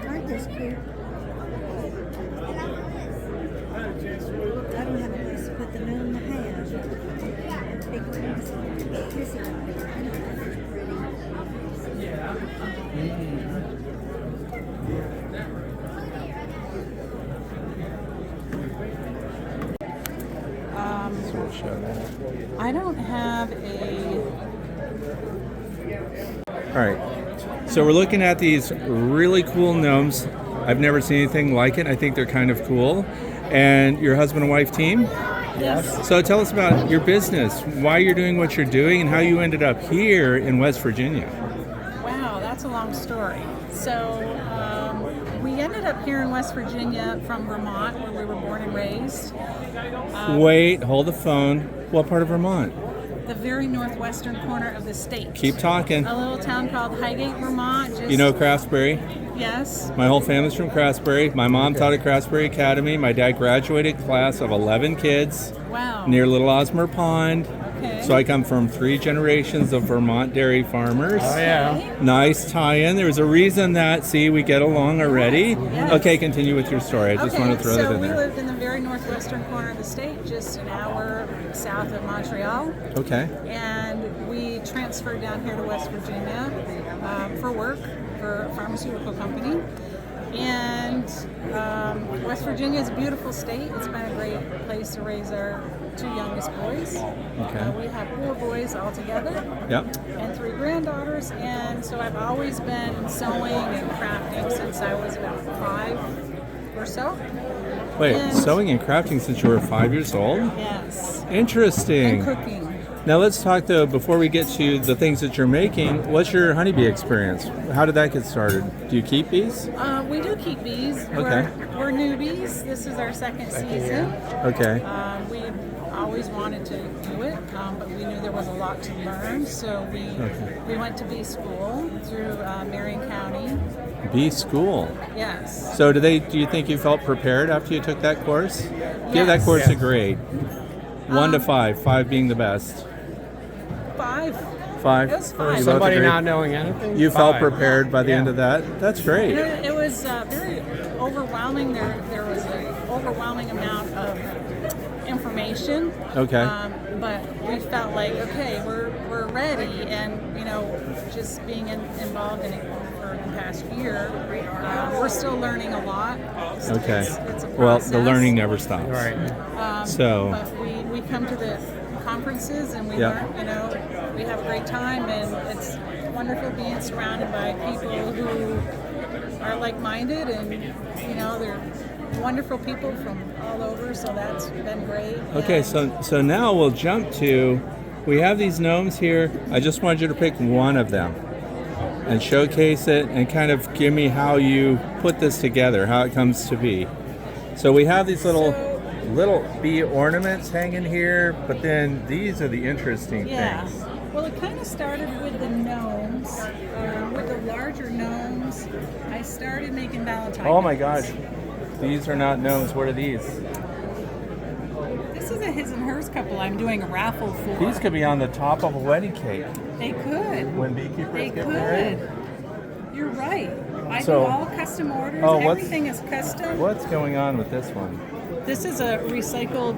[SPEAKER 19] Aren't those cute? I don't have a place to put them in the house. Big tins. This is
[SPEAKER 20] I don't have a.
[SPEAKER 1] All right. So we're looking at these really cool gnomes. I've never seen anything like it. I think they're kind of cool. And your husband and wife team?
[SPEAKER 20] Yes.
[SPEAKER 1] So tell us about your business, why you're doing what you're doing, and how you ended up here in West Virginia.
[SPEAKER 20] Wow, that's a long story. So we ended up here in West Virginia from Vermont, where we were born and raised.
[SPEAKER 1] Wait, hold the phone. What part of Vermont?
[SPEAKER 20] The very northwestern corner of the state.
[SPEAKER 1] Keep talking.
[SPEAKER 20] A little town called Highgate, Vermont.
[SPEAKER 1] You know Craftsbury?
[SPEAKER 20] Yes.
[SPEAKER 1] My whole family's from Craftsbury. My mom taught at Craftsbury Academy. My dad graduated class of 11 kids.
[SPEAKER 20] Wow.
[SPEAKER 1] Near Little Osmer Pond.
[SPEAKER 20] Okay.
[SPEAKER 1] So I come from 3 generations of Vermont dairy farmers.
[SPEAKER 20] Oh, yeah.
[SPEAKER 1] Nice tie-in. There's a reason that, see, we get along already.
[SPEAKER 20] Yes.
[SPEAKER 1] Okay, continue with your story. I just want to throw that in
[SPEAKER 20] So we
[SPEAKER 1] there.
[SPEAKER 20] lived in the very northwestern corner of the state, just an hour south of Montreal.
[SPEAKER 1] Okay.
[SPEAKER 20] And we transferred down here to West Virginia for work for a pharmaceutical company. And West Virginia is a beautiful state. It's been a great place to raise our 2 youngest boys.
[SPEAKER 1] Okay.
[SPEAKER 20] We have 4 boys altogether.
[SPEAKER 1] Yep.
[SPEAKER 20] And 3 granddaughters. And so I've always been sewing and crafting since I was about 5 or so.
[SPEAKER 1] Wait,
[SPEAKER 20] And-
[SPEAKER 1] sewing and crafting since you were 5 years old?
[SPEAKER 20] Yes.
[SPEAKER 1] Interesting.
[SPEAKER 20] And cooking.
[SPEAKER 1] Now let's talk though, before we get to the things that you're making, what's your honeybee experience? How did that get started? Do you keep bees?
[SPEAKER 20] We do keep bees.
[SPEAKER 1] Okay.
[SPEAKER 20] We're newbies. This is our second season.
[SPEAKER 1] Okay.
[SPEAKER 20] We always wanted to do it, but we knew there was a lot to learn, so we went to bee school through Marion County.
[SPEAKER 1] Bee school.
[SPEAKER 20] Yes.
[SPEAKER 1] So do you think you felt prepared after you took that course? Give that
[SPEAKER 20] Yes.
[SPEAKER 1] course a grade. 1 to 5, 5 being the best.
[SPEAKER 20] 5.
[SPEAKER 1] 5.
[SPEAKER 20] It was 5.
[SPEAKER 1] You both
[SPEAKER 18] Somebody
[SPEAKER 1] agree?
[SPEAKER 18] not knowing anything?
[SPEAKER 1] You felt
[SPEAKER 18] 5.
[SPEAKER 1] prepared by the end of that? That's great.
[SPEAKER 20] It was very overwhelming. There was an overwhelming amount of information.
[SPEAKER 1] Okay.
[SPEAKER 20] But we felt like, okay, we're ready, and just being involved in it for the past year, we're still learning a lot.
[SPEAKER 1] Okay.
[SPEAKER 20] It's a
[SPEAKER 1] Well, the
[SPEAKER 20] process.
[SPEAKER 1] learning never stops.
[SPEAKER 18] Right.
[SPEAKER 20] But we come to the conferences and we
[SPEAKER 1] Yep.
[SPEAKER 20] learn, we have a great time, and it's wonderful being surrounded by people who are like-minded, and they're wonderful people from all over, so that's been great.
[SPEAKER 1] Okay, so now we'll jump to, we have these gnomes here. I just wanted you to pick one of them. and showcase it and kind of give me how you put this together, how it comes to be. So we have these little bee ornaments hanging here, but then these are the interesting things.
[SPEAKER 20] Well, it kind of started with the gnomes, with the larger gnomes. I started making Valentine.
[SPEAKER 1] Oh my gosh, these are not gnomes. What are these?
[SPEAKER 20] This is a his and hers couple I'm doing a raffle for.
[SPEAKER 1] These could be on the top of a wedding cake.
[SPEAKER 20] They could.
[SPEAKER 1] When beekeepers
[SPEAKER 20] They
[SPEAKER 1] get
[SPEAKER 20] could.
[SPEAKER 1] married.
[SPEAKER 20] You're right. I
[SPEAKER 1] So-
[SPEAKER 20] do all custom orders.
[SPEAKER 1] Oh,
[SPEAKER 20] Everything is custom.
[SPEAKER 1] What's going on with this one?
[SPEAKER 20] This is a recycled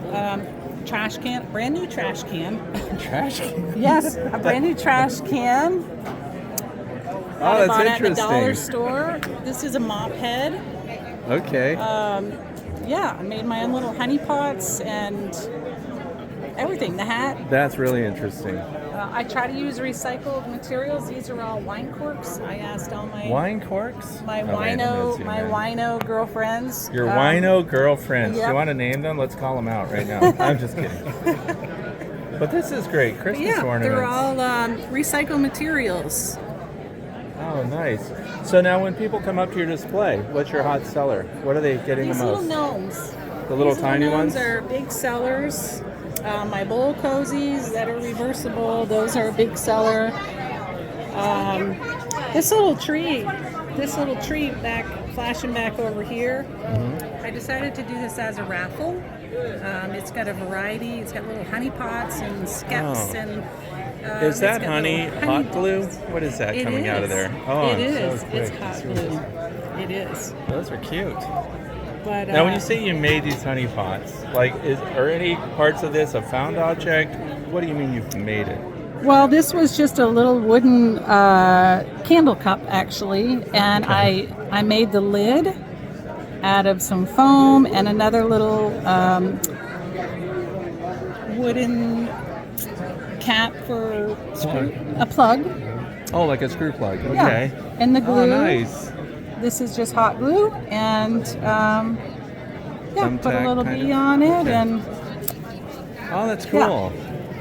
[SPEAKER 20] trash can, brand new trash can.
[SPEAKER 1] Trash can?
[SPEAKER 20] Yes, a brand new trash can.
[SPEAKER 1] Oh,
[SPEAKER 20] I
[SPEAKER 1] that's
[SPEAKER 20] bought at the dollar
[SPEAKER 1] interesting.
[SPEAKER 20] store. This is a mop head.
[SPEAKER 1] Okay.
[SPEAKER 20] Yeah, I made my own little honey pots and everything. The hat.
[SPEAKER 1] That's really interesting.
[SPEAKER 20] I try to use recycled materials. These are all wine corks. I asked all my
[SPEAKER 1] Wine corks?
[SPEAKER 20] my
[SPEAKER 1] Oh, wait, I'm gonna
[SPEAKER 20] wino
[SPEAKER 1] zoom
[SPEAKER 20] my
[SPEAKER 1] in.
[SPEAKER 20] wino girlfriends.
[SPEAKER 1] Your wino girlfriends. Do
[SPEAKER 20] yep.
[SPEAKER 1] you want to name them? Let's call them out right now. I'm just kidding. But this is great. Christmas
[SPEAKER 20] Yeah,
[SPEAKER 1] ornaments.
[SPEAKER 20] they're all recycled materials.
[SPEAKER 1] Oh, nice. So now when people come up to your display, what's your hot seller? What are they getting
[SPEAKER 20] These
[SPEAKER 1] the most?
[SPEAKER 20] little gnomes.
[SPEAKER 1] The little
[SPEAKER 20] These
[SPEAKER 1] tiny
[SPEAKER 20] gnomes
[SPEAKER 1] ones?
[SPEAKER 20] are big sellers. My bowl cozies that are reversible, those are a big seller. This little tree back, flashing back over here. I decided to do this as a raffle. It's got a variety. It's got little honey pots and skeps
[SPEAKER 1] Oh.
[SPEAKER 20] and.
[SPEAKER 1] Is
[SPEAKER 20] it's
[SPEAKER 1] that
[SPEAKER 20] got
[SPEAKER 1] honey
[SPEAKER 20] little
[SPEAKER 1] hot glue? What is that
[SPEAKER 20] It
[SPEAKER 1] coming out of
[SPEAKER 20] is.
[SPEAKER 1] there? Oh,
[SPEAKER 20] it
[SPEAKER 1] it's
[SPEAKER 20] is.
[SPEAKER 1] so
[SPEAKER 20] It's
[SPEAKER 1] quick.
[SPEAKER 20] hot glue. It is.
[SPEAKER 1] Those are cute.
[SPEAKER 20] But
[SPEAKER 1] Now, when you say you made these honey pots, like, are any parts of this a found object? What do you mean you've made it?
[SPEAKER 20] Well, this was just a little wooden candle cup, actually, and I made the lid out of some foam and another little wooden cap for a plug.
[SPEAKER 1] Oh, like a screw plug. Okay.
[SPEAKER 20] Yeah. And the glue.
[SPEAKER 1] Oh, nice.
[SPEAKER 20] This is just hot glue, and yeah, put a
[SPEAKER 1] Thumbtack
[SPEAKER 20] little
[SPEAKER 1] kind
[SPEAKER 20] bee
[SPEAKER 1] of?
[SPEAKER 20] on it,
[SPEAKER 1] Okay.
[SPEAKER 20] and
[SPEAKER 1] Oh, that's cool.
[SPEAKER 20] Yeah.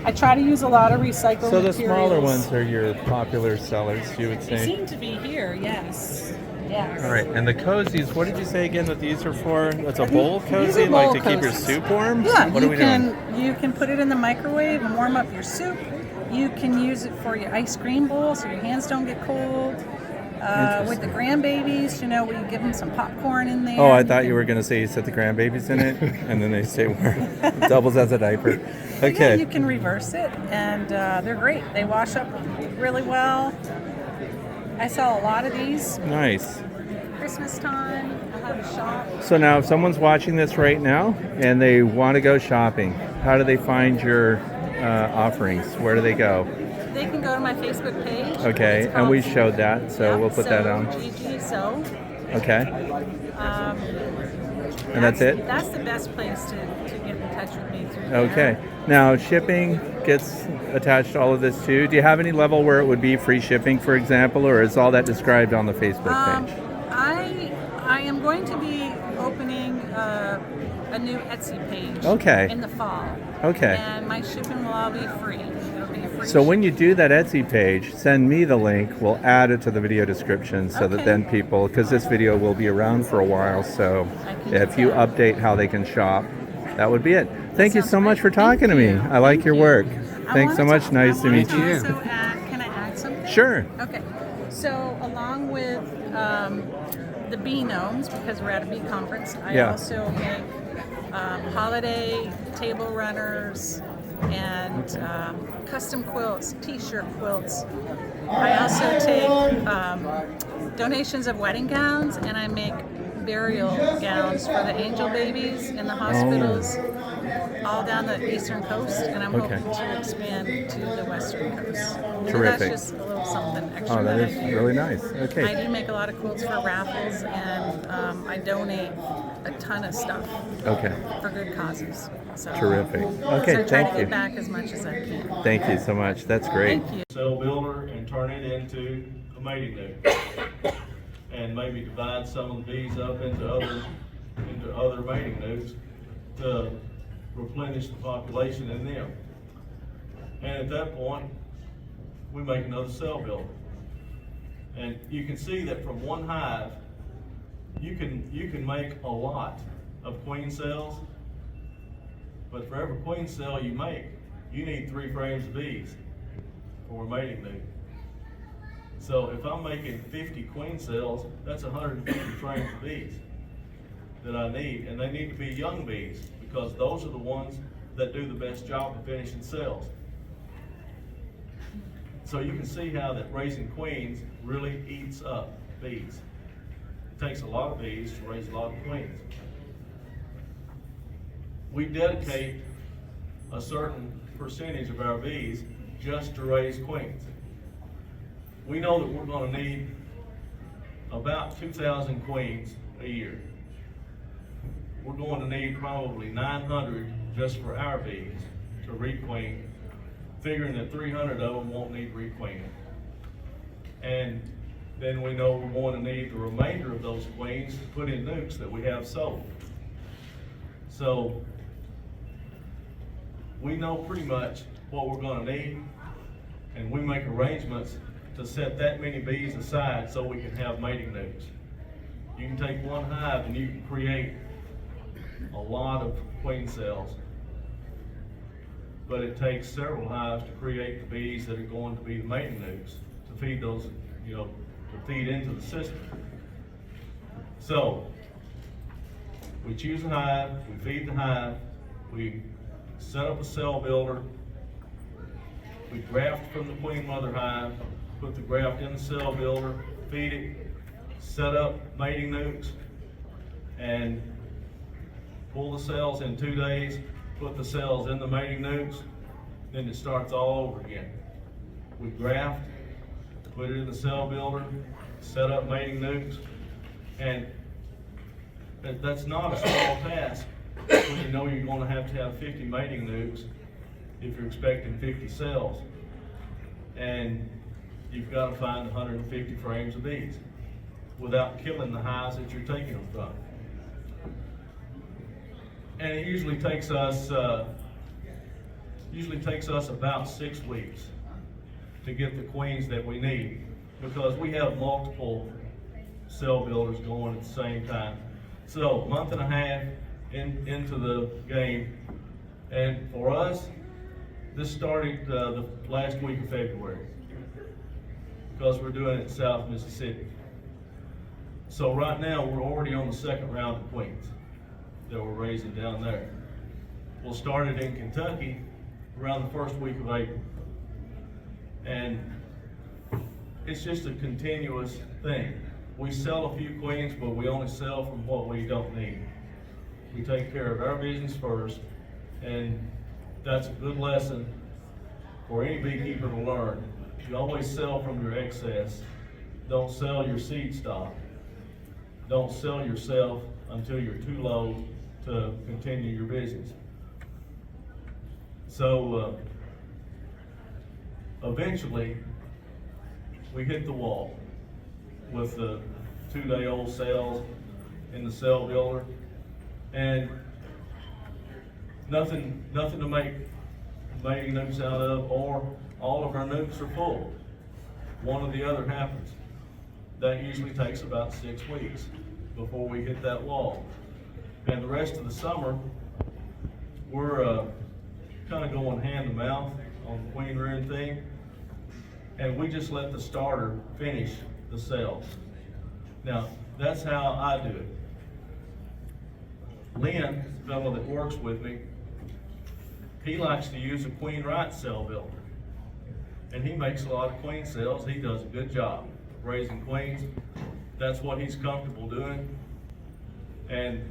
[SPEAKER 20] I try to use a lot of recycled
[SPEAKER 1] So the
[SPEAKER 20] materials.
[SPEAKER 1] smaller ones are your popular sellers, you would
[SPEAKER 20] They
[SPEAKER 1] say?
[SPEAKER 20] seem to be here, yes. Yes.
[SPEAKER 1] All right, and the cozies, what did you say again that these are for? That's a bowl
[SPEAKER 20] These
[SPEAKER 1] cozy,
[SPEAKER 20] are
[SPEAKER 1] like
[SPEAKER 20] bowl
[SPEAKER 1] to keep your
[SPEAKER 20] cozies.
[SPEAKER 1] soup warm?
[SPEAKER 20] Yeah,
[SPEAKER 1] What are we doing?
[SPEAKER 20] You can put it in the microwave and warm up your soup. You can use it for your ice cream bowl so your hands don't get cold. With the grandbabies, you know, we give them some popcorn in there.
[SPEAKER 1] Oh, I thought you were going to say you set the grandbabies in it, and then they stay warm. Doubles as a diaper.
[SPEAKER 20] But
[SPEAKER 1] Okay.
[SPEAKER 20] yeah, you can reverse it, and they're great. They wash up really well. I sell a lot of these.
[SPEAKER 1] Nice.
[SPEAKER 20] Christmas time, I have a shop.
[SPEAKER 1] So now, if someone's watching this right now and they want to go shopping, how do they find your offerings? Where do they go?
[SPEAKER 20] They can go to my Facebook page.
[SPEAKER 1] Okay,
[SPEAKER 20] It's
[SPEAKER 1] and we
[SPEAKER 20] called-
[SPEAKER 1] showed that, so we'll put that on.
[SPEAKER 20] Gigi So.
[SPEAKER 1] Okay.
[SPEAKER 20] Um,
[SPEAKER 1] And that's it?
[SPEAKER 20] That's the best place to get in touch with me through there.
[SPEAKER 1] Okay. Now, shipping gets attached to all of this too. Do you have any level where it would be free shipping, for example, or is all that described on the Facebook page?
[SPEAKER 20] I am going to be opening a new Etsy page.
[SPEAKER 1] Okay.
[SPEAKER 20] In the fall.
[SPEAKER 1] Okay.
[SPEAKER 20] And my shipping will all be free. It'll be free.
[SPEAKER 1] So when you do that Etsy page, send me the link. We'll add it to the video description so that then people, because this video will be around for a while, so if you update how they can shop, that would be it. Thank you so much for talking to me. I like your work. Thanks so much. Nice to meet you.
[SPEAKER 20] Can I add something?
[SPEAKER 1] Sure.
[SPEAKER 20] Okay. So along with the bee gnomes, because we're at a bee conference, I
[SPEAKER 1] Yeah.
[SPEAKER 20] also make holiday table runners and custom quilts, t-shirt quilts. I also take donations of wedding gowns, and I make burial gowns for the angel babies in the hospitals all down the eastern coast, and I'm
[SPEAKER 1] Okay.
[SPEAKER 20] hoping to expand to the western coast. So
[SPEAKER 1] Terrific.
[SPEAKER 20] that's just a little something extra.
[SPEAKER 1] Oh, that
[SPEAKER 20] that
[SPEAKER 1] is
[SPEAKER 20] I do.
[SPEAKER 1] really nice. Okay.
[SPEAKER 20] I do make a lot of quilts for raffles, and I donate a ton of stuff
[SPEAKER 1] Okay.
[SPEAKER 20] for good causes. So,
[SPEAKER 1] Terrific.
[SPEAKER 20] so
[SPEAKER 1] Okay,
[SPEAKER 20] I try
[SPEAKER 1] thank
[SPEAKER 20] to
[SPEAKER 1] you.
[SPEAKER 20] get back as much as I can.
[SPEAKER 1] Thank you so much. That's great.
[SPEAKER 20] Thank you.
[SPEAKER 21] Cell builder and turn it into a mating node. And maybe divide some of the bees up into other mating nodes to replenish the population in them. And at that point, we make another cell builder. And you can see that from one hive, you can make a lot of queen cells, but for every queen cell you make, you need 3 frames of bees for a mating node. So if I'm making 50 queen cells, that's 150 frames of bees that I need, and they need to be young bees because those are the ones that do the best job of finishing cells. So you can see how that raising queens really eats up bees. It takes a lot of bees to raise a lot of queens. We dedicate a certain percentage of our bees just to raise queens. We know that we're going to need about 2,000 queens a year. We're going to need probably 900 just for our bees to requeen, figuring that 300 of them won't need requeening. And then we know we're going to need the remainder of those queens to put in nukes that we have sold. So we know pretty much what we're going to need, and we make arrangements to set that many bees aside so we can have mating nukes. You can take one hive and you can create a lot of queen cells, but it takes several hives to create the bees that are going to be the mating nukes to feed those, to feed into the system. So we choose a hive, we feed the hive, we set up a cell builder, we graft from the queen mother hive, put the graft in the cell builder, feed it, set up mating nukes, and pull the cells in 2 days, put the cells in the mating nukes, then it starts all over again. We graft, put it in the cell builder, set up mating nukes, and that's not a small task when you know you're going to have 50 mating nukes if you're expecting 50 cells. And you've got to find 150 frames of bees without killing the hives that you're taking them from. And it usually takes us about 6 weeks to get the queens that we need, because we have multiple cell builders going at the same time. So, month and a half into the game, and for us, this started the last week of February, because we're doing it in South Mississippi. So right now, we're already on the 2nd round of queens that we're raising down there. We'll start it in Kentucky around the 1st week of April. And it's just a continuous thing. We sell a few queens, but we only sell from what we don't need. We take care of our business first, and that's a good lesson for any beekeeper to learn. You always sell from your excess. Don't sell your seed stock. Don't sell yourself until you're too low to continue your business. So eventually we hit the wall with the 2-day-old cells in the cell builder, and nothing to make mating nukes out of, or all of our nukes are full. One or the other happens. That usually takes about 6 weeks before we hit that wall. And the rest of the summer, we're kind of going hand to mouth on the queen rearing thing, and we just let the starter finish the cells. Now, that's how I do it. Lynn, the fellow that works with me, he likes to use a Queen Right cell builder, and he makes a lot of queen cells. He does a good job raising queens. That's what he's comfortable doing, and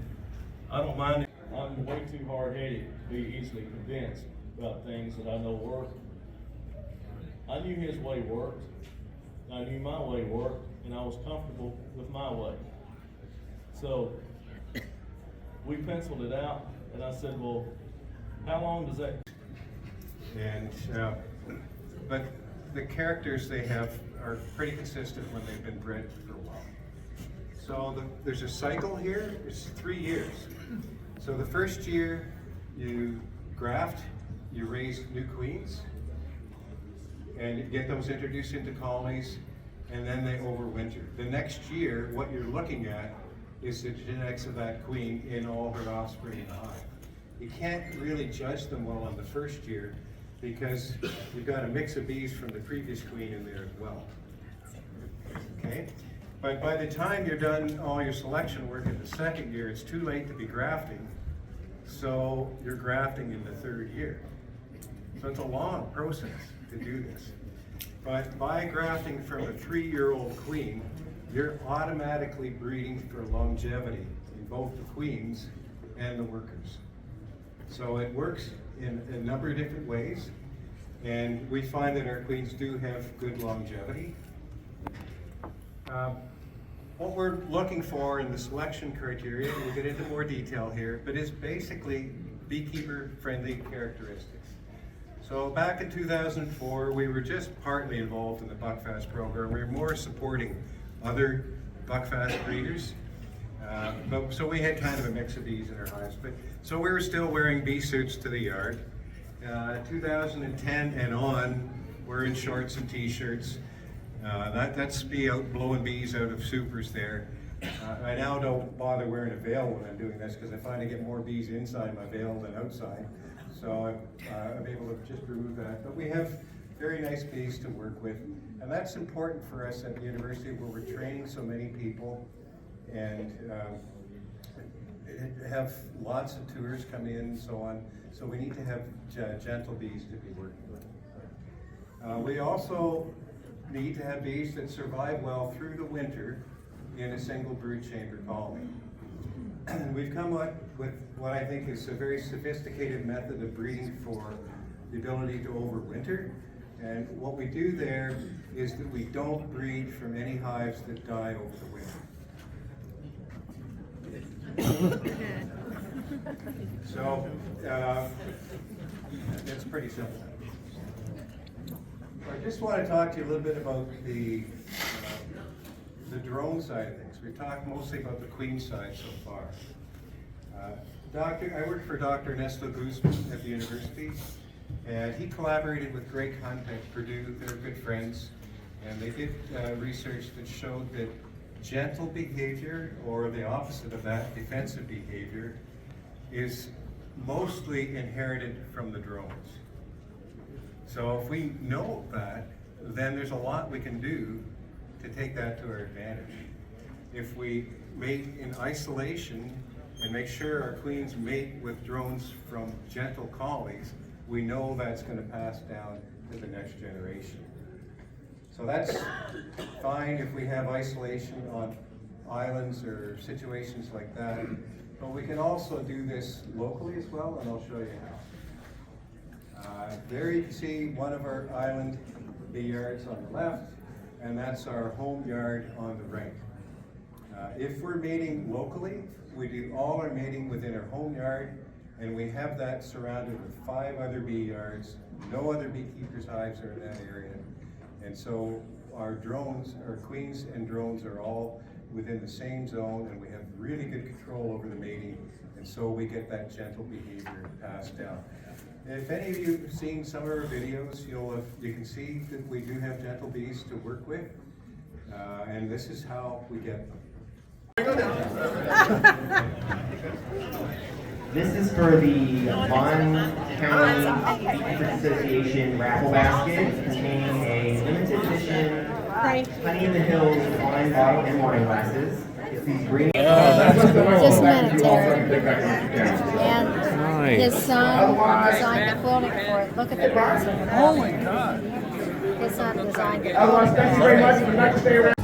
[SPEAKER 21] I don't mind it. I'm way too hard-headed to be easily convinced about things that I know work. I knew his way worked, I knew my way worked, and I was comfortable with my way. So we penciled it out, and I said, well, how long does that?
[SPEAKER 8] And but the characters they have are pretty consistent when they've been bred for a while. So there's a cycle here. It's 3 years. So the first year you graft, you raise new queens, and you get those introduced into colonies,
[SPEAKER 6] and then they overwinter. The next year, what you're looking at is the genetics of that queen in all her offspring in the hive. You can't really judge them well on the first year because you've got a mix of bees from the previous queen in there as well. Okay? But by the time you're done all your selection work in the second year, it's too late to be grafting. So you're grafting in the third year. So it's a long process to do this. But by grafting from a 3-year-old queen, you're automatically breeding for longevity in both the queens and the workers. So it works in a number of different ways. And we find that our queens do have good longevity. What we're looking for in the selection criteria, we'll get into more detail here, but is basically beekeeper-friendly characteristics. So back in 2004, we were just partly involved in the Buckfast program. We were more supporting other Buckfast breeders. So we had kind of a mix of bees in our hives. So we were still wearing bee suits to the yard. 2010 and on, we're in shorts and t-shirts. That's me out blowing bees out of supers there. I now don't bother wearing a veil when I'm doing this because I find I get more bees inside my veil than outside. So I'm able to just remove that. But we have very nice bees to work with. And that's important for us at the university where we're training so many people and have lots of tours come in and so on. So we need to have gentle bees to be working with. We also need to have bees that survive well through the winter in a single brood chamber colony. And we've come up with what I think is a very sophisticated method of breeding for the ability to overwinter. And what we do there is that we don't breed from any hives that die over the winter. So it's pretty simple. I just want to talk to you a little bit about the drone side of things. We've talked mostly about the queen side so far. I worked for Dr. Ernesto Guzman at the university, and he collaborated with Greg Hunt at Purdue. They're good friends, and they did research that showed that gentle behavior, or the opposite of that, defensive behavior, is mostly inherited from the drones. So if we know that, then there's a lot we can do to take that to our advantage. If we mate in isolation and make sure our queens mate with drones from gentle collies, we know that's going to pass down to the next generation. So that's fine if we have isolation on islands or situations like that, but we can also do this locally as well, and I'll show you how. There you can see one of our island bee yards on the left, and that's our home yard on the right. If we're mating locally, we do all our mating within our home yard, and we have that surrounded with 5 other bee yards. No other beekeepers' hives are in that area. And so our drones, our queens and drones are all within the same zone, and we have really good control over the mating, and so we get that gentle behavior passed down. And if any of you have seen some of our videos, you can see that we do have gentle bees to work with, and this is how we get them.
[SPEAKER 22] This is for the Vaughn County Beekeepers Association raffle basket containing a limited edition Honey in the Hills wine bottle and wine glasses. It's these green.
[SPEAKER 23] Just a minute, Terry. And his son designed the quilting for it. Look at the back. Holy God! His son designed the quilting.
[SPEAKER 22] Otherwise, thank you very much. We'd like to stay around.